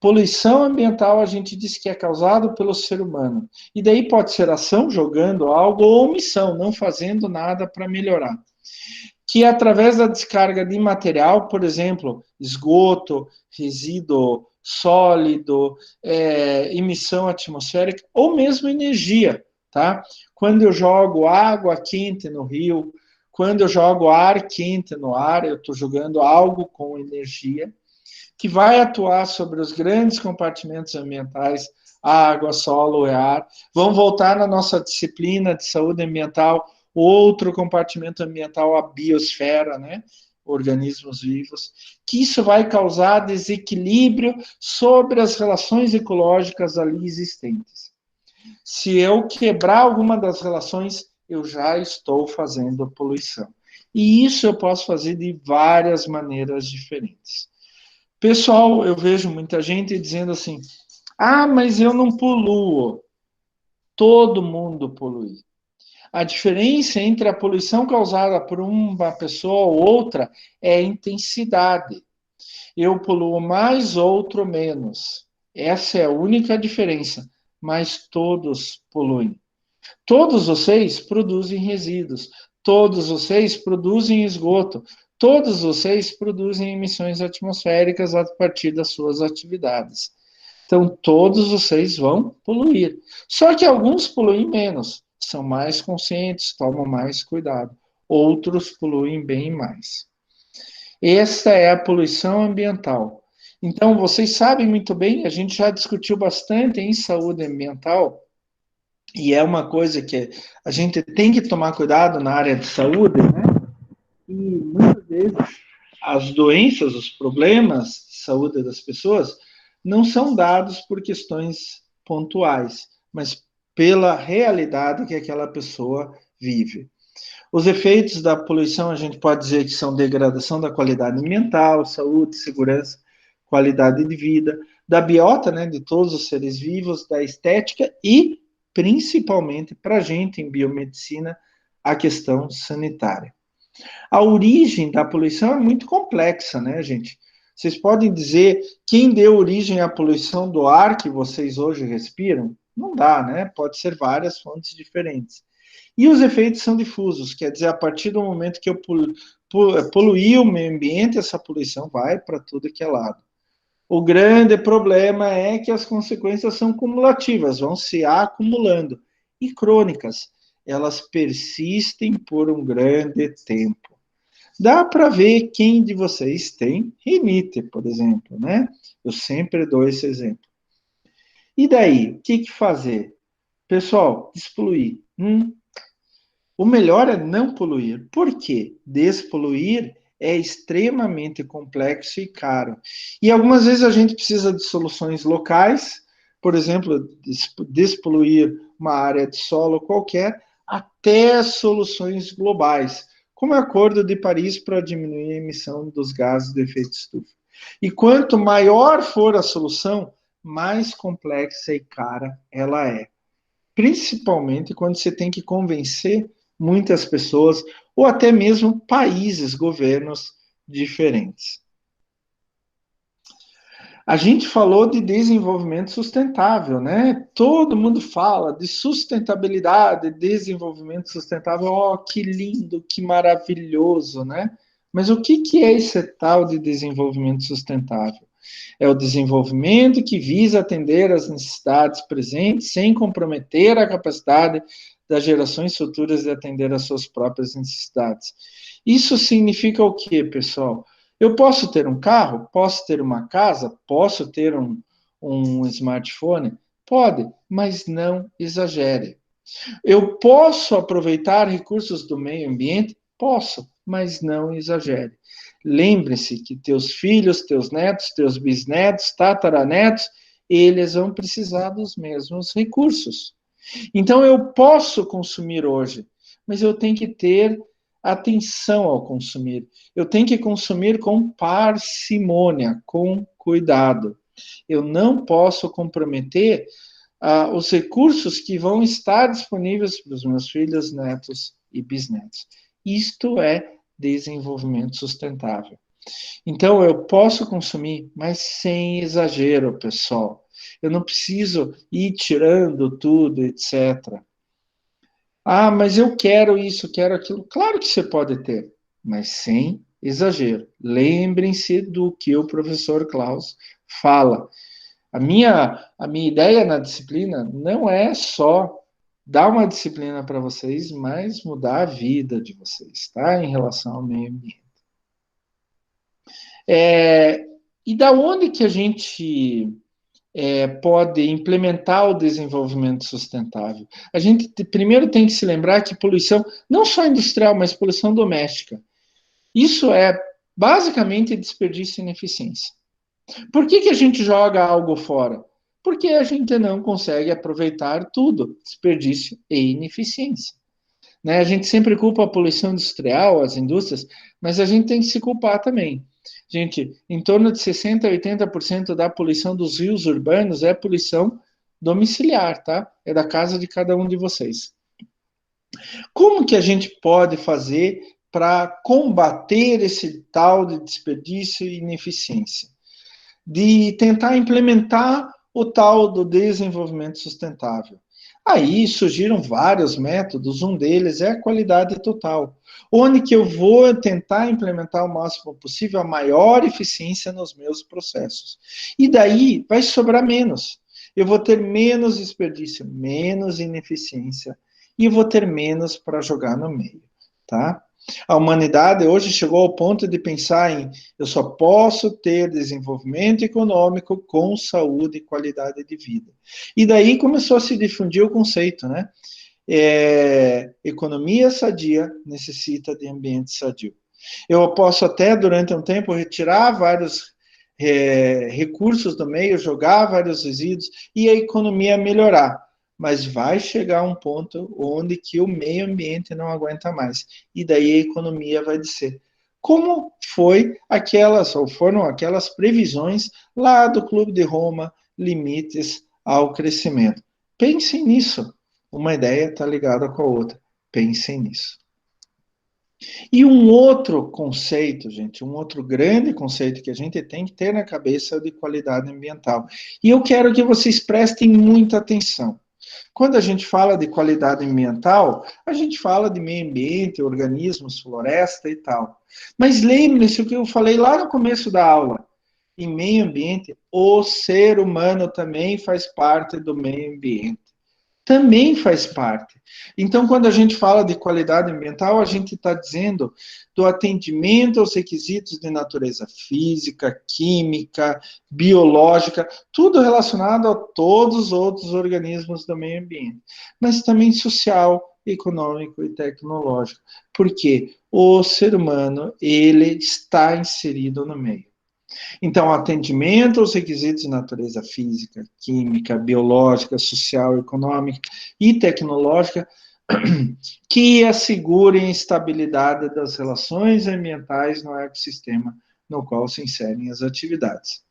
poluição ambiental a gente diz que é causado pelo ser humano. E daí pode ser ação, jogando algo, ou omissão, não fazendo nada para melhorar. Que através da descarga de material, por exemplo, esgoto, resíduo sólido, emissão atmosférica, ou mesmo energia, tá? Quando eu jogo água quente no rio, quando eu jogo ar quente no ar, eu estou jogando algo com energia, que vai atuar sobre os grandes compartimentos ambientais, água, solo e ar. Vamos voltar na nossa disciplina de saúde ambiental, outro compartimento ambiental, a biosfera, né? Organismos vivos, que isso vai causar desequilíbrio sobre as relações ecológicas ali existentes. Se eu quebrar alguma das relações, eu já estou fazendo poluição. E isso eu posso fazer de várias maneiras diferentes. Pessoal, eu vejo muita gente dizendo assim: ah, mas eu não poluo. Todo mundo polui. A diferença entre a poluição causada por uma pessoa ou outra é a intensidade. Eu poluo mais, outro menos. Essa é a única diferença, mas todos poluem. Todos vocês produzem resíduos, todos vocês produzem esgoto, todos vocês produzem emissões atmosféricas a partir das suas atividades. Então, todos vocês vão poluir. Só que alguns poluem menos, são mais conscientes, tomam mais cuidado. Outros poluem bem mais. Esta é a poluição ambiental. Então, vocês sabem muito bem, a gente já discutiu bastante em saúde ambiental, e é uma coisa que a gente tem que tomar cuidado na área de saúde, né? E muitas vezes as doenças, os problemas de saúde das pessoas não são dados por questões pontuais, mas pela realidade que aquela pessoa vive. Os efeitos da poluição, a gente pode dizer que são degradação da qualidade ambiental, saúde, segurança, qualidade de vida, da biota, né, de todos os seres vivos, da estética e, principalmente, para a gente em biomedicina, a questão sanitária. A origem da poluição é muito complexa, né, gente? Vocês podem dizer quem deu origem à poluição do ar que vocês hoje respiram? Não dá, né? Pode ser várias fontes diferentes. E os efeitos são difusos, quer dizer, a partir do momento que eu poluir o meio ambiente, essa poluição vai para tudo que é lado. O grande problema é que as consequências são cumulativas, vão se acumulando e crônicas. Elas persistem por um grande tempo. Dá para ver quem de vocês tem rinite, por exemplo, né? Eu sempre dou esse exemplo. E daí, o que fazer? Pessoal, despoluir. O melhor é não poluir. Por quê? Despoluir é extremamente complexo e caro. E algumas vezes a gente precisa de soluções locais, por exemplo, despoluir uma área de solo qualquer, até soluções globais, como o Acordo de Paris para diminuir a emissão dos gases de efeito estufa. E quanto maior for a solução, mais complexa e cara ela é. Principalmente quando você tem que convencer muitas pessoas, ou até mesmo países, governos diferentes. A gente falou de desenvolvimento sustentável, né? Todo mundo fala de sustentabilidade, desenvolvimento sustentável. Oh, que lindo, que maravilhoso, né? Mas o que é esse tal de desenvolvimento sustentável? É o desenvolvimento que visa atender às necessidades presentes sem comprometer a capacidade das gerações futuras de atender às suas próprias necessidades. Isso significa o quê, pessoal? Eu posso ter um carro, posso ter uma casa, posso ter um smartphone? Pode, mas não exagere. Eu posso aproveitar recursos do meio ambiente? Posso, mas não exagere. Lembre-se que teus filhos, teus netos, teus bisnetos, tataranetos, eles vão precisar dos mesmos recursos. Então eu posso consumir hoje, mas eu tenho que ter atenção ao consumir. Eu tenho que consumir com parcimônia, com cuidado. Eu não posso comprometer os recursos que vão estar disponíveis para os meus filhos, netos e bisnetos. Isto é desenvolvimento sustentável. Então, eu posso consumir, mas sem exagero, pessoal. Eu não preciso ir tirando tudo, etc. Ah, mas eu quero isso, quero aquilo. Claro que você pode ter, mas sem exagero. Lembrem-se do que o professor Klaus fala. A minha ideia na disciplina não é só dar uma disciplina para vocês, mas mudar a vida de vocês, tá? Em relação ao meio ambiente. E da onde que a gente pode implementar o desenvolvimento sustentável? A gente primeiro tem que se lembrar que poluição, não só industrial, mas poluição doméstica, isso é basicamente desperdício e ineficiência. Por que a gente joga algo fora? Porque a gente não consegue aproveitar tudo, desperdício e ineficiência. Né? A gente sempre culpa a poluição industrial, as indústrias, mas a gente tem que se culpar também. Gente, em torno de 60% a 80% da poluição dos rios urbanos é poluição domiciliar, tá? É da casa de cada um de vocês. Como que a gente pode fazer para combater esse tal de desperdício e ineficiência? De tentar implementar o tal do desenvolvimento sustentável. Aí surgiram vários métodos, um deles é a qualidade total, onde que eu vou tentar implementar o máximo possível a maior eficiência nos meus processos. E daí vai sobrar menos. Eu vou ter menos desperdício, menos ineficiência, e eu vou ter menos para jogar no meio, tá? A humanidade hoje chegou ao ponto de pensar em eu só posso ter desenvolvimento econômico com saúde e qualidade de vida. E daí começou a se difundir o conceito, né? Economia sadia necessita de ambiente sadio. Eu posso até, durante um tempo, retirar vários recursos do meio, jogar vários resíduos e a economia melhorar. Mas vai chegar um ponto onde que o meio ambiente não aguenta mais. E daí a economia vai descer. Como foi aquelas, ou foram aquelas previsões lá do Clube de Roma, limites ao crescimento. Pensem nisso. Uma ideia está ligada com a outra. Pensem nisso. E um outro conceito, gente, um outro grande conceito que a gente tem que ter na cabeça é o de qualidade ambiental. E eu quero que vocês prestem muita atenção. Quando a gente fala de qualidade ambiental, a gente fala de meio ambiente, organismos, floresta e tal. Mas lembre-se o que eu falei lá no começo da aula. Em meio ambiente, o ser humano também faz parte do meio ambiente. também faz parte. Então, quando a gente fala de qualidade ambiental, a gente está dizendo do atendimento aos requisitos de natureza física, química, biológica, tudo relacionado a todos os outros organismos do meio ambiente, mas também social, econômico e tecnológico, porque o ser humano, ele está inserido no meio. Então, atendimento aos requisitos de natureza física, química, biológica, social, econômica e tecnológica que assegurem a estabilidade das relações ambientais no ecossistema no qual se inserem as atividades.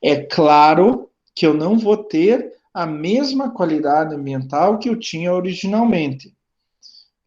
É claro que eu não vou ter a mesma qualidade ambiental que eu tinha originalmente,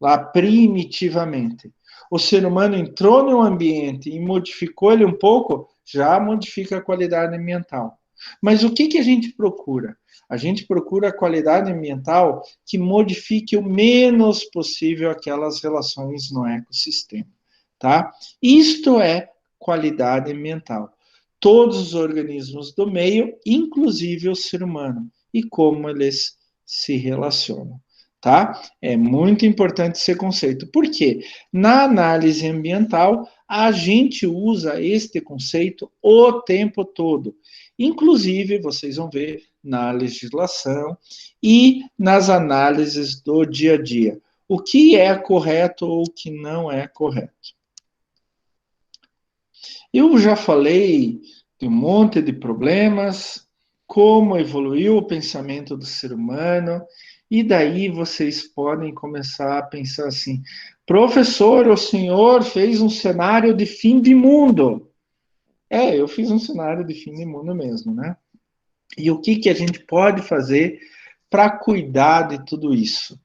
lá primitivamente. O ser humano entrou no ambiente e modificou ele um pouco, já modifica a qualidade ambiental. Mas o que a gente procura? A gente procura a qualidade ambiental que modifique o menos possível aquelas relações no ecossistema, tá? Isto é qualidade ambiental. Todos os organismos do meio, inclusive o ser humano, e como eles se relacionam, tá? É muito importante esse conceito. Por quê? Na análise ambiental, a gente usa este conceito o tempo todo. Inclusive, vocês vão ver na legislação e nas análises do dia a dia. O que é correto ou o que não é correto. Eu já falei de um monte de problemas, como evoluiu o pensamento do ser humano, e daí vocês podem começar a pensar assim: professor, o senhor fez um cenário de fim de mundo. É, eu fiz um cenário de fim de mundo mesmo, né? E o que a gente pode fazer para cuidar de tudo isso?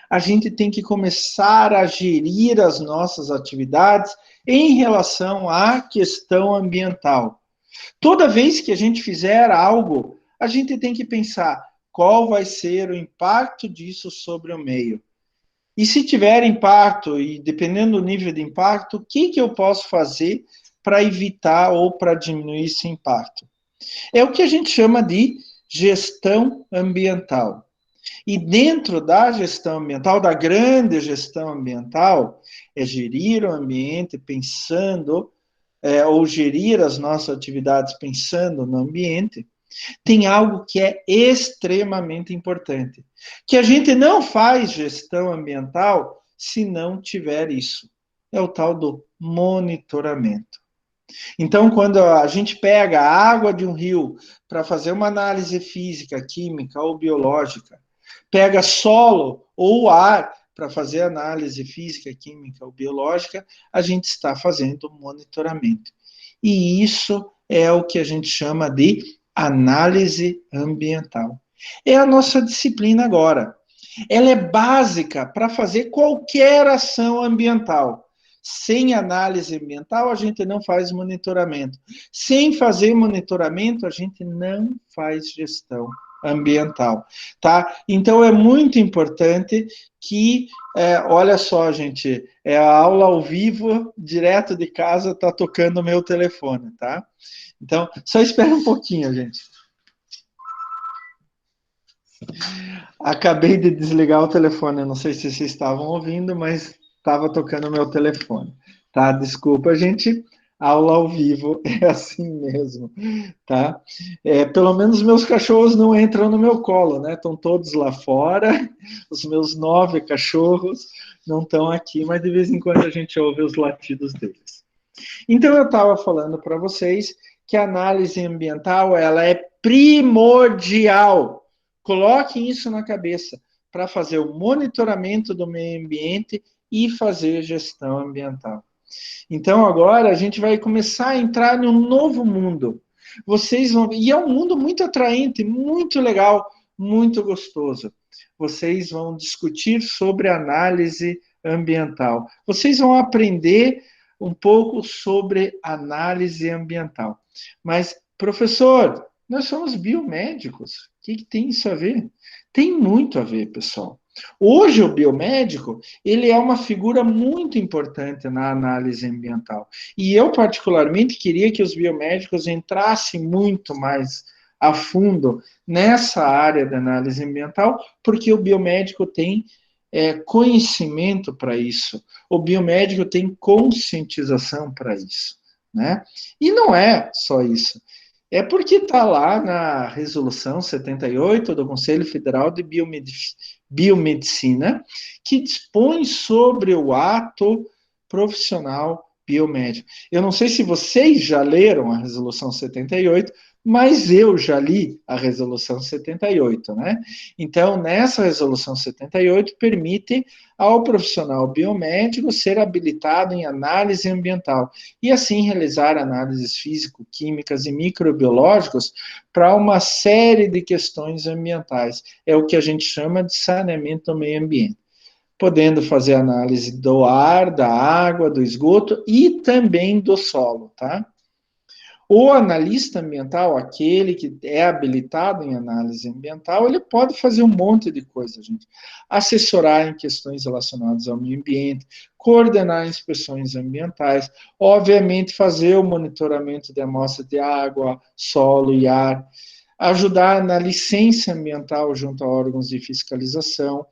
A gente tem que começar a gerir as nossas atividades em relação à questão ambiental. Toda vez que a gente fizer algo, a gente tem que pensar qual vai ser o impacto disso sobre o meio. E se tiver impacto, e dependendo do nível de impacto, o que eu posso fazer para evitar ou para diminuir esse impacto? É o que a gente chama de gestão ambiental. E dentro da gestão ambiental, da grande gestão ambiental, é gerir o ambiente pensando, ou gerir as nossas atividades pensando no ambiente, tem algo que é extremamente importante, que a gente não faz gestão ambiental se não tiver isso. É o tal do monitoramento. Então, quando a gente pega a água de um rio para fazer uma análise física, química ou biológica, pega solo ou ar para fazer análise física, química ou biológica, a gente está fazendo monitoramento. E isso é o que a gente chama de análise ambiental. É a nossa disciplina agora. Ela é básica para fazer qualquer ação ambiental. Sem análise ambiental, a gente não faz monitoramento. Sem fazer monitoramento, a gente não faz gestão ambiental, tá? Então, é muito importante que, olha só, gente, é a aula ao vivo, direto de casa, tá tocando o meu telefone, tá? Então, só espera um pouquinho, gente. Acabei de desligar o telefone, eu não sei se vocês estavam ouvindo, mas estava tocando o meu telefone, tá? Desculpa, gente, aula ao vivo é assim mesmo, tá? Pelo menos meus cachorros não entram no meu colo, né? Estão todos lá fora, os meus 9 cachorros não estão aqui, mas de vez em quando a gente ouve os latidos deles. Então, eu estava falando para vocês que a análise ambiental, ela é primordial. Coloquem isso na cabeça para fazer o monitoramento do meio ambiente e fazer gestão ambiental. Então, agora a gente vai começar a entrar num novo mundo. Vocês vão, e é um mundo muito atraente, muito legal, muito gostoso. Vocês vão discutir sobre análise ambiental. Vocês vão aprender um pouco sobre análise ambiental. Mas, professor, nós somos biomédicos. O que tem isso a ver? Tem muito a ver, pessoal. Hoje, o biomédico, ele é uma figura muito importante na análise ambiental. E eu, particularmente, queria que os biomédicos entrassem muito mais a fundo nessa área da análise ambiental, porque o biomédico tem conhecimento para isso, o biomédico tem conscientização para isso, né? E não é só isso, é porque está lá na Resolução 78 do Conselho Federal de Biomedicina, que dispõe sobre o ato profissional biomédico. Eu não sei se vocês já leram a Resolução 78, mas eu já li a Resolução 78, né? Então, nessa Resolução 78, permite ao profissional biomédico ser habilitado em análise ambiental e, assim, realizar análises físico-químicas e microbiológicas para uma série de questões ambientais. É o que a gente chama de saneamento do meio ambiente, podendo fazer análise do ar, da água, do esgoto e também do solo, tá? O analista ambiental, aquele que é habilitado em análise ambiental, ele pode fazer um monte de coisa, gente. Assessorar em questões relacionadas ao meio ambiente, coordenar inspeções ambientais, obviamente fazer o monitoramento de amostra de água, solo e ar, ajudar na licença ambiental junto a órgãos de fiscalização,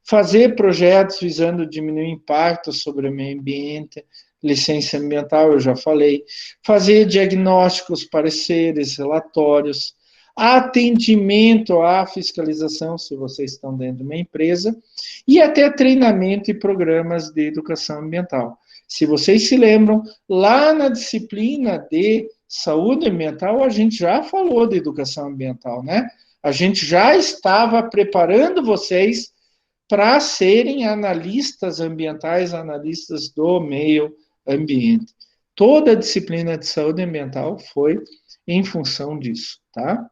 fazer projetos visando diminuir o impacto sobre o meio ambiente, licença ambiental, eu já falei, fazer diagnósticos, pareceres, relatórios, atendimento à fiscalização, se vocês estão dentro de uma empresa, e até treinamento e programas de educação ambiental. Se vocês se lembram, lá na disciplina de saúde ambiental, a gente já falou de educação ambiental, né? A gente já estava preparando vocês para serem analistas ambientais, analistas do meio ambiente. Toda a disciplina de saúde ambiental foi em função disso, tá?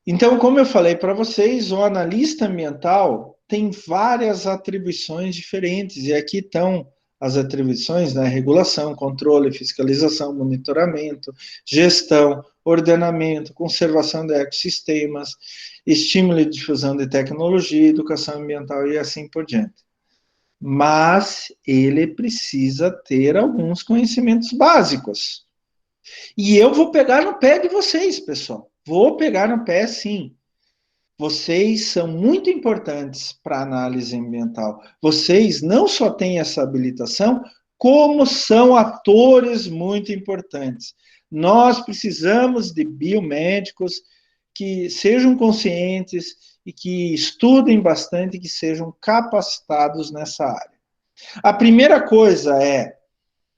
Então, como eu falei para vocês, o analista ambiental tem várias atribuições diferentes, e aqui estão as atribuições, né? Regulação, controle, fiscalização, monitoramento, gestão, ordenamento, conservação de ecossistemas, estímulo e difusão de tecnologia, educação ambiental e assim por diante. Mas ele precisa ter alguns conhecimentos básicos. E eu vou pegar no pé de vocês, pessoal. Vou pegar no pé, sim. Vocês são muito importantes para a análise ambiental. Vocês não só têm essa habilitação, como são atores muito importantes. Nós precisamos de biomédicos que sejam conscientes e que estudem bastante, que sejam capacitados nessa área. A primeira coisa é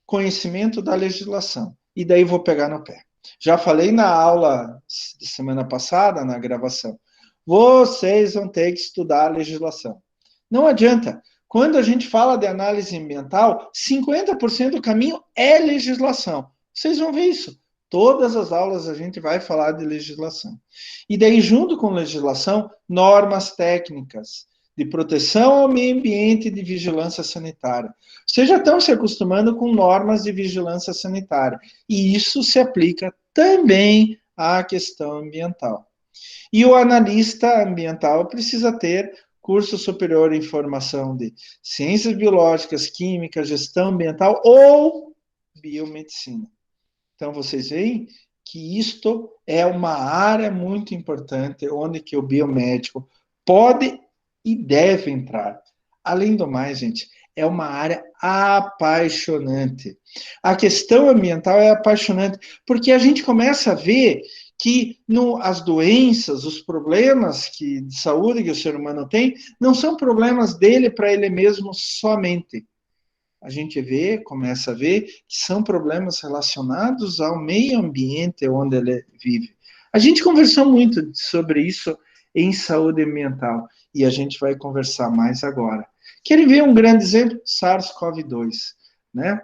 conhecimento da legislação. E daí vou pegar no pé. Já falei na aula de semana passada, na gravação. Vocês vão ter que estudar a legislação. Não adianta. Quando a gente fala de análise ambiental, 50% do caminho é legislação. Vocês vão ver isso. Todas as aulas a gente vai falar de legislação. E daí, junto com legislação, normas técnicas de proteção ao meio ambiente e de vigilância sanitária. Vocês já estão se acostumando com normas de vigilância sanitária. E isso se aplica também à questão ambiental. E o analista ambiental precisa ter curso superior em formação de ciências biológicas, química, gestão ambiental ou biomedicina. Então, vocês veem que isto é uma área muito importante, onde que o biomédico pode e deve entrar. Além do mais, gente, é uma área apaixonante. A questão ambiental é apaixonante, porque a gente começa a ver que as doenças, os problemas de saúde que o ser humano tem, não são problemas dele para ele mesmo somente. A gente começa a ver que são problemas relacionados ao meio ambiente onde ele vive. A gente conversou muito sobre isso em saúde ambiental e a gente vai conversar mais agora. Querem ver um grande exemplo? SARS-CoV-2, né?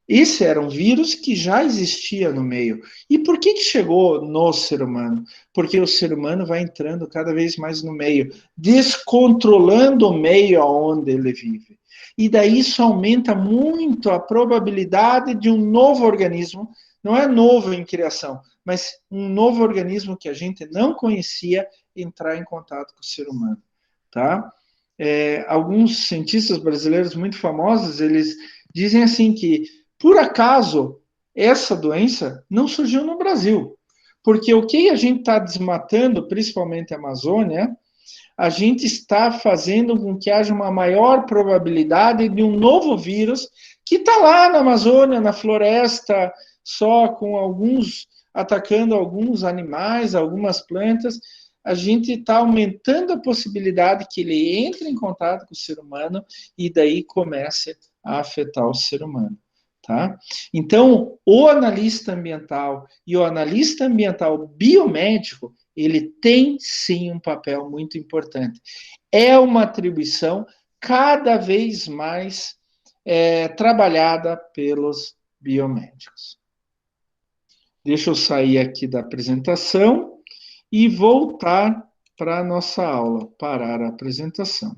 Esse era um vírus que já existia no meio. E por que chegou no ser humano? Porque o ser humano vai entrando cada vez mais no meio, descontrolando o meio onde ele vive. E daí isso aumenta muito a probabilidade de um novo organismo, não é novo em criação, mas um novo organismo que a gente não conhecia entrar em contato com o ser humano, tá? Alguns cientistas brasileiros muito famosos, eles dizem assim que, por acaso, essa doença não surgiu no Brasil. Porque o que a gente está desmatando, principalmente a Amazônia, a gente está fazendo com que haja uma maior probabilidade de um novo vírus que está lá na Amazônia, na floresta, só com alguns, atacando alguns animais, algumas plantas. A gente está aumentando a possibilidade que ele entre em contato com o ser humano e daí comece a afetar o ser humano. Tá? Então, o analista ambiental e o analista ambiental biomédico, ele tem sim um papel muito importante. É uma atribuição cada vez mais trabalhada pelos biomédicos. Deixa eu sair aqui da apresentação e voltar para a nossa aula, parar a apresentação.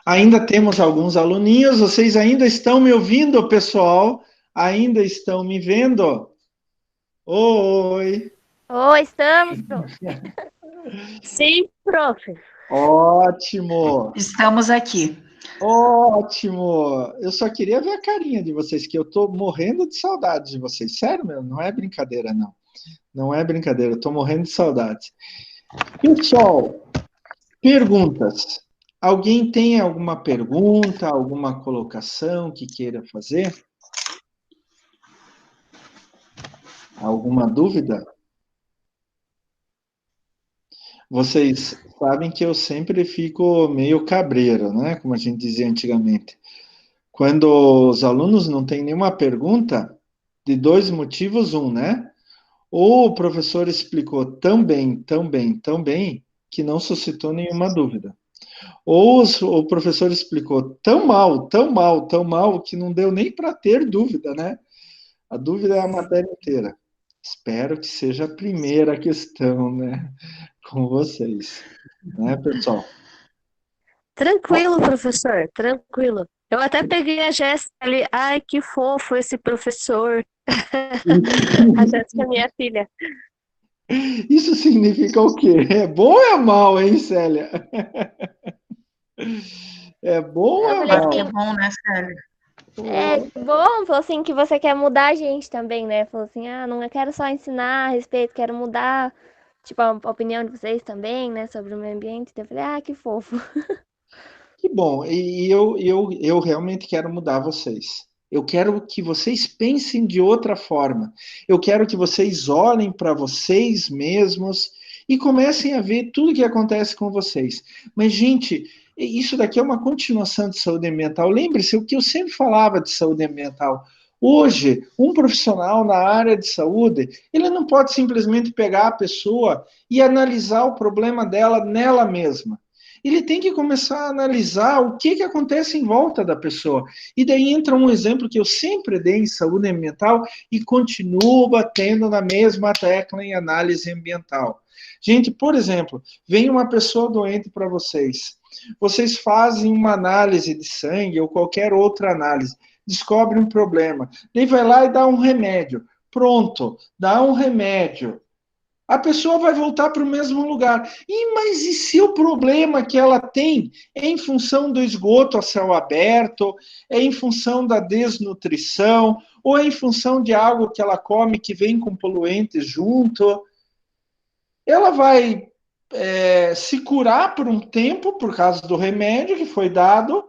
Ainda temos alguns aluninhos, vocês ainda estão me ouvindo, pessoal? Ainda estão me vendo? Oi! Oi, estamos, prof. Sim, prof. Ótimo! Estamos aqui. Ótimo! Eu só queria ver a carinha de vocês, que eu estou morrendo de saudade de vocês. Sério, meu, não é brincadeira, não. Não é brincadeira, eu estou morrendo de saudade. Pessoal, perguntas. Alguém tem alguma pergunta, alguma colocação que queira fazer? Alguma dúvida? Vocês sabem que eu sempre fico meio cabreiro, né? Como a gente dizia antigamente. Quando os alunos não têm nenhuma pergunta, de dois motivos, né? Ou o professor explicou tão bem, tão bem, tão bem, que não suscitou nenhuma dúvida. Ou o professor explicou tão mal, tão mal, tão mal, que não deu nem para ter dúvida, né? A dúvida é a matéria inteira. Espero que seja a primeira questão, né? Com vocês. Né, pessoal? Tranquilo, professor, tranquilo. Eu até peguei a Jéssica ali. Ai, que fofo esse professor. A Jéssica é minha filha. Isso significa o quê? É bom ou é mal, hein, Célia? É bom ou Eu é falei Claro que assim, é mal? bom, né, Célia? é bom, falou assim, que você quer mudar a gente também, né? Falou assim, ah, não quero só ensinar a respeito, quero mudar, tipo, a opinião de vocês também, né, sobre o meio ambiente. Então eu falei, ah, que fofo. Que bom. E eu realmente quero mudar vocês. Eu quero que vocês pensem de outra forma. Eu quero que vocês olhem para vocês mesmos e comecem a ver tudo que acontece com vocês. Mas, gente, isso daqui é uma continuação de saúde ambiental. Lembre-se o que eu sempre falava de saúde ambiental. Hoje, um profissional na área de saúde, ele não pode simplesmente pegar a pessoa e analisar o problema dela nela mesma. Ele tem que começar a analisar o que acontece em volta da pessoa. E daí entra um exemplo que eu sempre dei em saúde ambiental e continuo batendo na mesma tecla em análise ambiental. Gente, por exemplo, vem uma pessoa doente para vocês. Vocês fazem uma análise de sangue ou qualquer outra análise, descobre um problema, daí vai lá e dá um remédio. Pronto, dá um remédio, a pessoa vai voltar para o mesmo lugar. Mas e se o problema que ela tem é em função do esgoto a céu aberto, é em função da desnutrição, ou é em função de algo que ela come que vem com poluentes junto? Ela vai se curar por um tempo por causa do remédio que foi dado,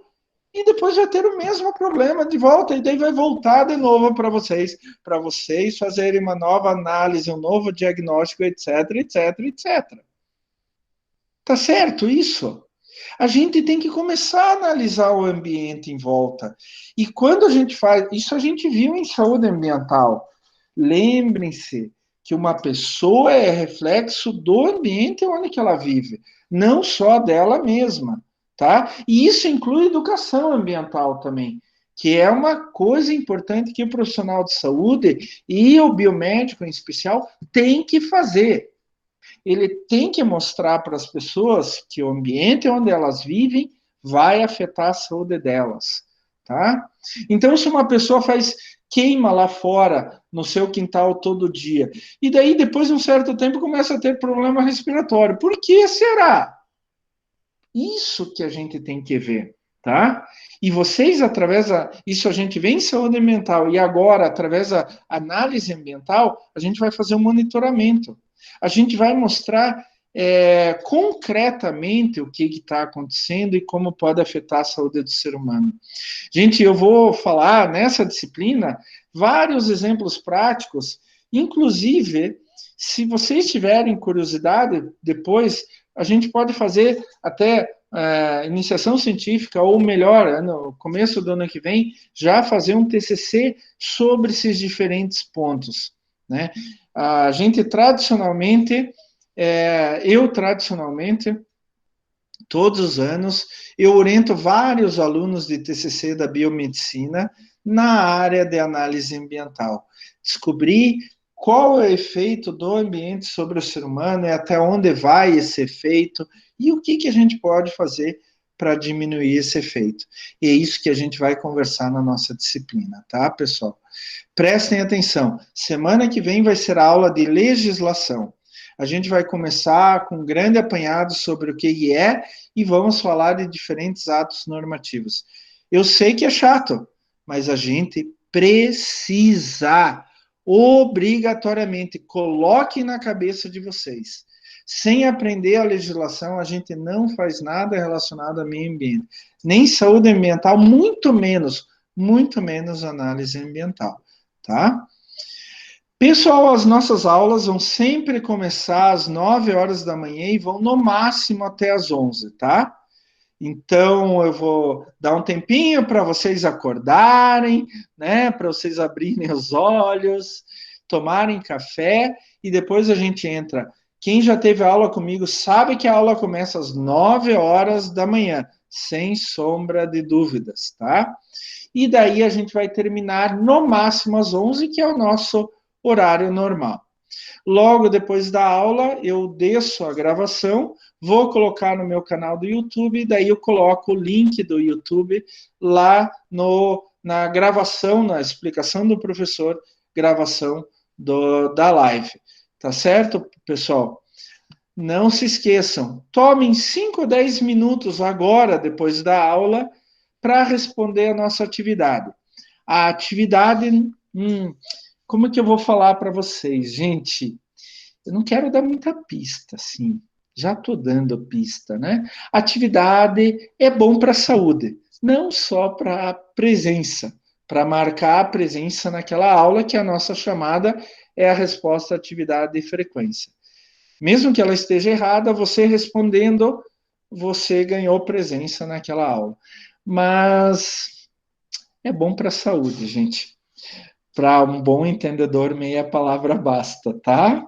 e depois vai ter o mesmo problema de volta, e daí vai voltar de novo para vocês fazerem uma nova análise, um novo diagnóstico, etc, etc, etc. Tá certo isso? A gente tem que começar a analisar o ambiente em volta. E quando a gente faz, isso a gente viu em saúde ambiental. Lembrem-se que uma pessoa é reflexo do ambiente onde que ela vive, não só dela mesma, tá? E isso inclui educação ambiental também, que é uma coisa importante que o profissional de saúde e o biomédico em especial tem que fazer. Ele tem que mostrar para as pessoas que o ambiente onde elas vivem vai afetar a saúde delas, tá? Então, se uma pessoa faz queima lá fora no seu quintal todo dia, e daí depois de um certo tempo começa a ter problema respiratório, por que será? Isso que a gente tem que ver. tá? E vocês, isso a gente vê em saúde ambiental, e agora, através da análise ambiental, a gente vai fazer um monitoramento. A gente vai mostrar concretamente o que está acontecendo e como pode afetar a saúde do ser humano. Gente, eu vou falar nessa disciplina vários exemplos práticos, inclusive, se vocês tiverem curiosidade, depois a gente pode fazer até iniciação científica, ou melhor, no começo do ano que vem, já fazer um TCC sobre esses diferentes pontos, né? A gente tradicionalmente, todos os anos, eu oriento vários alunos de TCC da biomedicina na área de análise ambiental. Descobrir qual é o efeito do ambiente sobre o ser humano e até onde vai esse efeito e o que a gente pode fazer para diminuir esse efeito. E é isso que a gente vai conversar na nossa disciplina, tá, pessoal? Prestem atenção. Semana que vem vai ser a aula de legislação. A gente vai começar com um grande apanhado sobre o que é e vamos falar de diferentes atos normativos. Eu sei que é chato, mas a gente precisa, obrigatoriamente, coloque na cabeça de vocês. Sem aprender a legislação, a gente não faz nada relacionado ao meio ambiente. Nem saúde ambiental, muito menos análise ambiental, tá? Pessoal, as nossas aulas vão sempre começar às 9 horas da manhã e vão no máximo até às 11, tá? Então, eu vou dar um tempinho para vocês acordarem, né? Para vocês abrirem os olhos, tomarem café e depois a gente entra. Quem já teve aula comigo sabe que a aula começa às 9 horas da manhã, sem sombra de dúvidas, tá? E daí a gente vai terminar no máximo às 11, que é o nosso horário normal. Logo depois da aula, eu desço a gravação, vou colocar no meu canal do YouTube, daí eu coloco o link do YouTube lá na gravação, na explicação do professor, gravação da live. Tá certo, pessoal? Não se esqueçam, tomem 5 ou 10 minutos agora, depois da aula, para responder a nossa atividade. A atividade, como é que eu vou falar para vocês? Gente, eu não quero dar muita pista, assim. Já estou dando pista, né? Atividade é bom para a saúde, não só para a presença, para marcar a presença naquela aula, que a nossa chamada é a resposta à atividade e frequência. Mesmo que ela esteja errada, você respondendo, você ganhou presença naquela aula. Mas é bom para a saúde, gente. Para um bom entendedor, meia palavra basta, tá?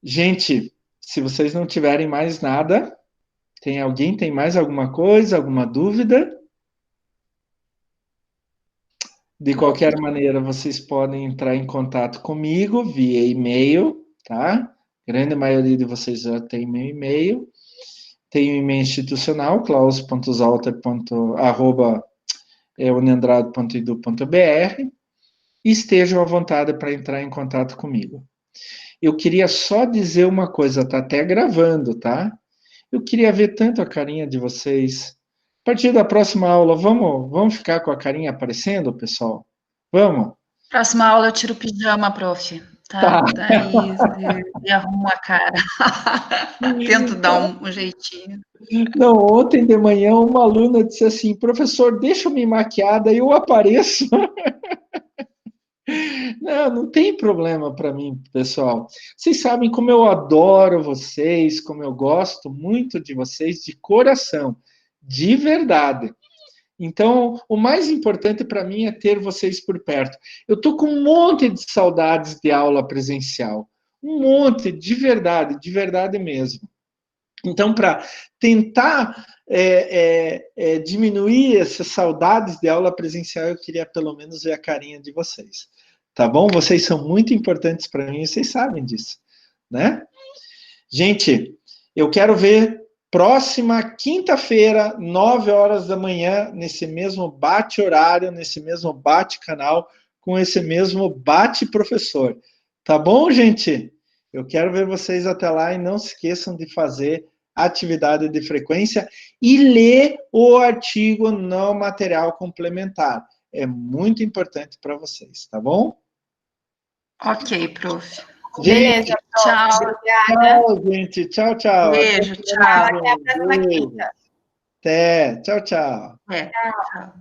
Gente, se vocês não tiverem mais nada, tem mais alguma coisa, alguma dúvida? De qualquer maneira, vocês podem entrar em contato comigo via e-mail, tá? A grande maioria de vocês já tem meu e-mail. Tem o e-mail institucional, klaus.zalter@uniandrado.edu.br, e estejam à vontade para entrar em contato comigo. Eu queria só dizer uma coisa, tá até gravando, tá? Eu queria ver tanto a carinha de vocês. A partir da próxima aula, vamos ficar com a carinha aparecendo, pessoal? Vamos? Próxima aula eu tiro o pijama, prof. Tá. Daí eu arrumo a cara. Tento dar um jeitinho. Não, ontem de manhã uma aluna disse assim, professor, deixa eu me maquiar, daí eu apareço. Não tem problema para mim, pessoal. Vocês sabem como eu adoro vocês, como eu gosto muito de vocês, de coração, de verdade. Então, o mais importante para mim é ter vocês por perto. Eu estou com um monte de saudades de aula presencial. Um monte, de verdade mesmo. Então, para tentar diminuir essas saudades de aula presencial, eu queria pelo menos ver a carinha de vocês. Tá bom? Vocês são muito importantes para mim, vocês sabem disso, né? Gente, eu quero ver próxima quinta-feira, 9 horas da manhã, nesse mesmo bate-horário, nesse mesmo bate-canal, com esse mesmo bate-professor. Tá bom, gente? Eu quero ver vocês até lá e não se esqueçam de fazer atividade de frequência e ler o artigo no material complementar. É muito importante para vocês, tá bom? Ok, prof. Gente, Beleza, Tchau. obrigada. tchau, gente. Tchau, tchau. Beijo, Até tchau. Até a próxima Beijo. quinta. Até. Tchau, tchau. É, tchau.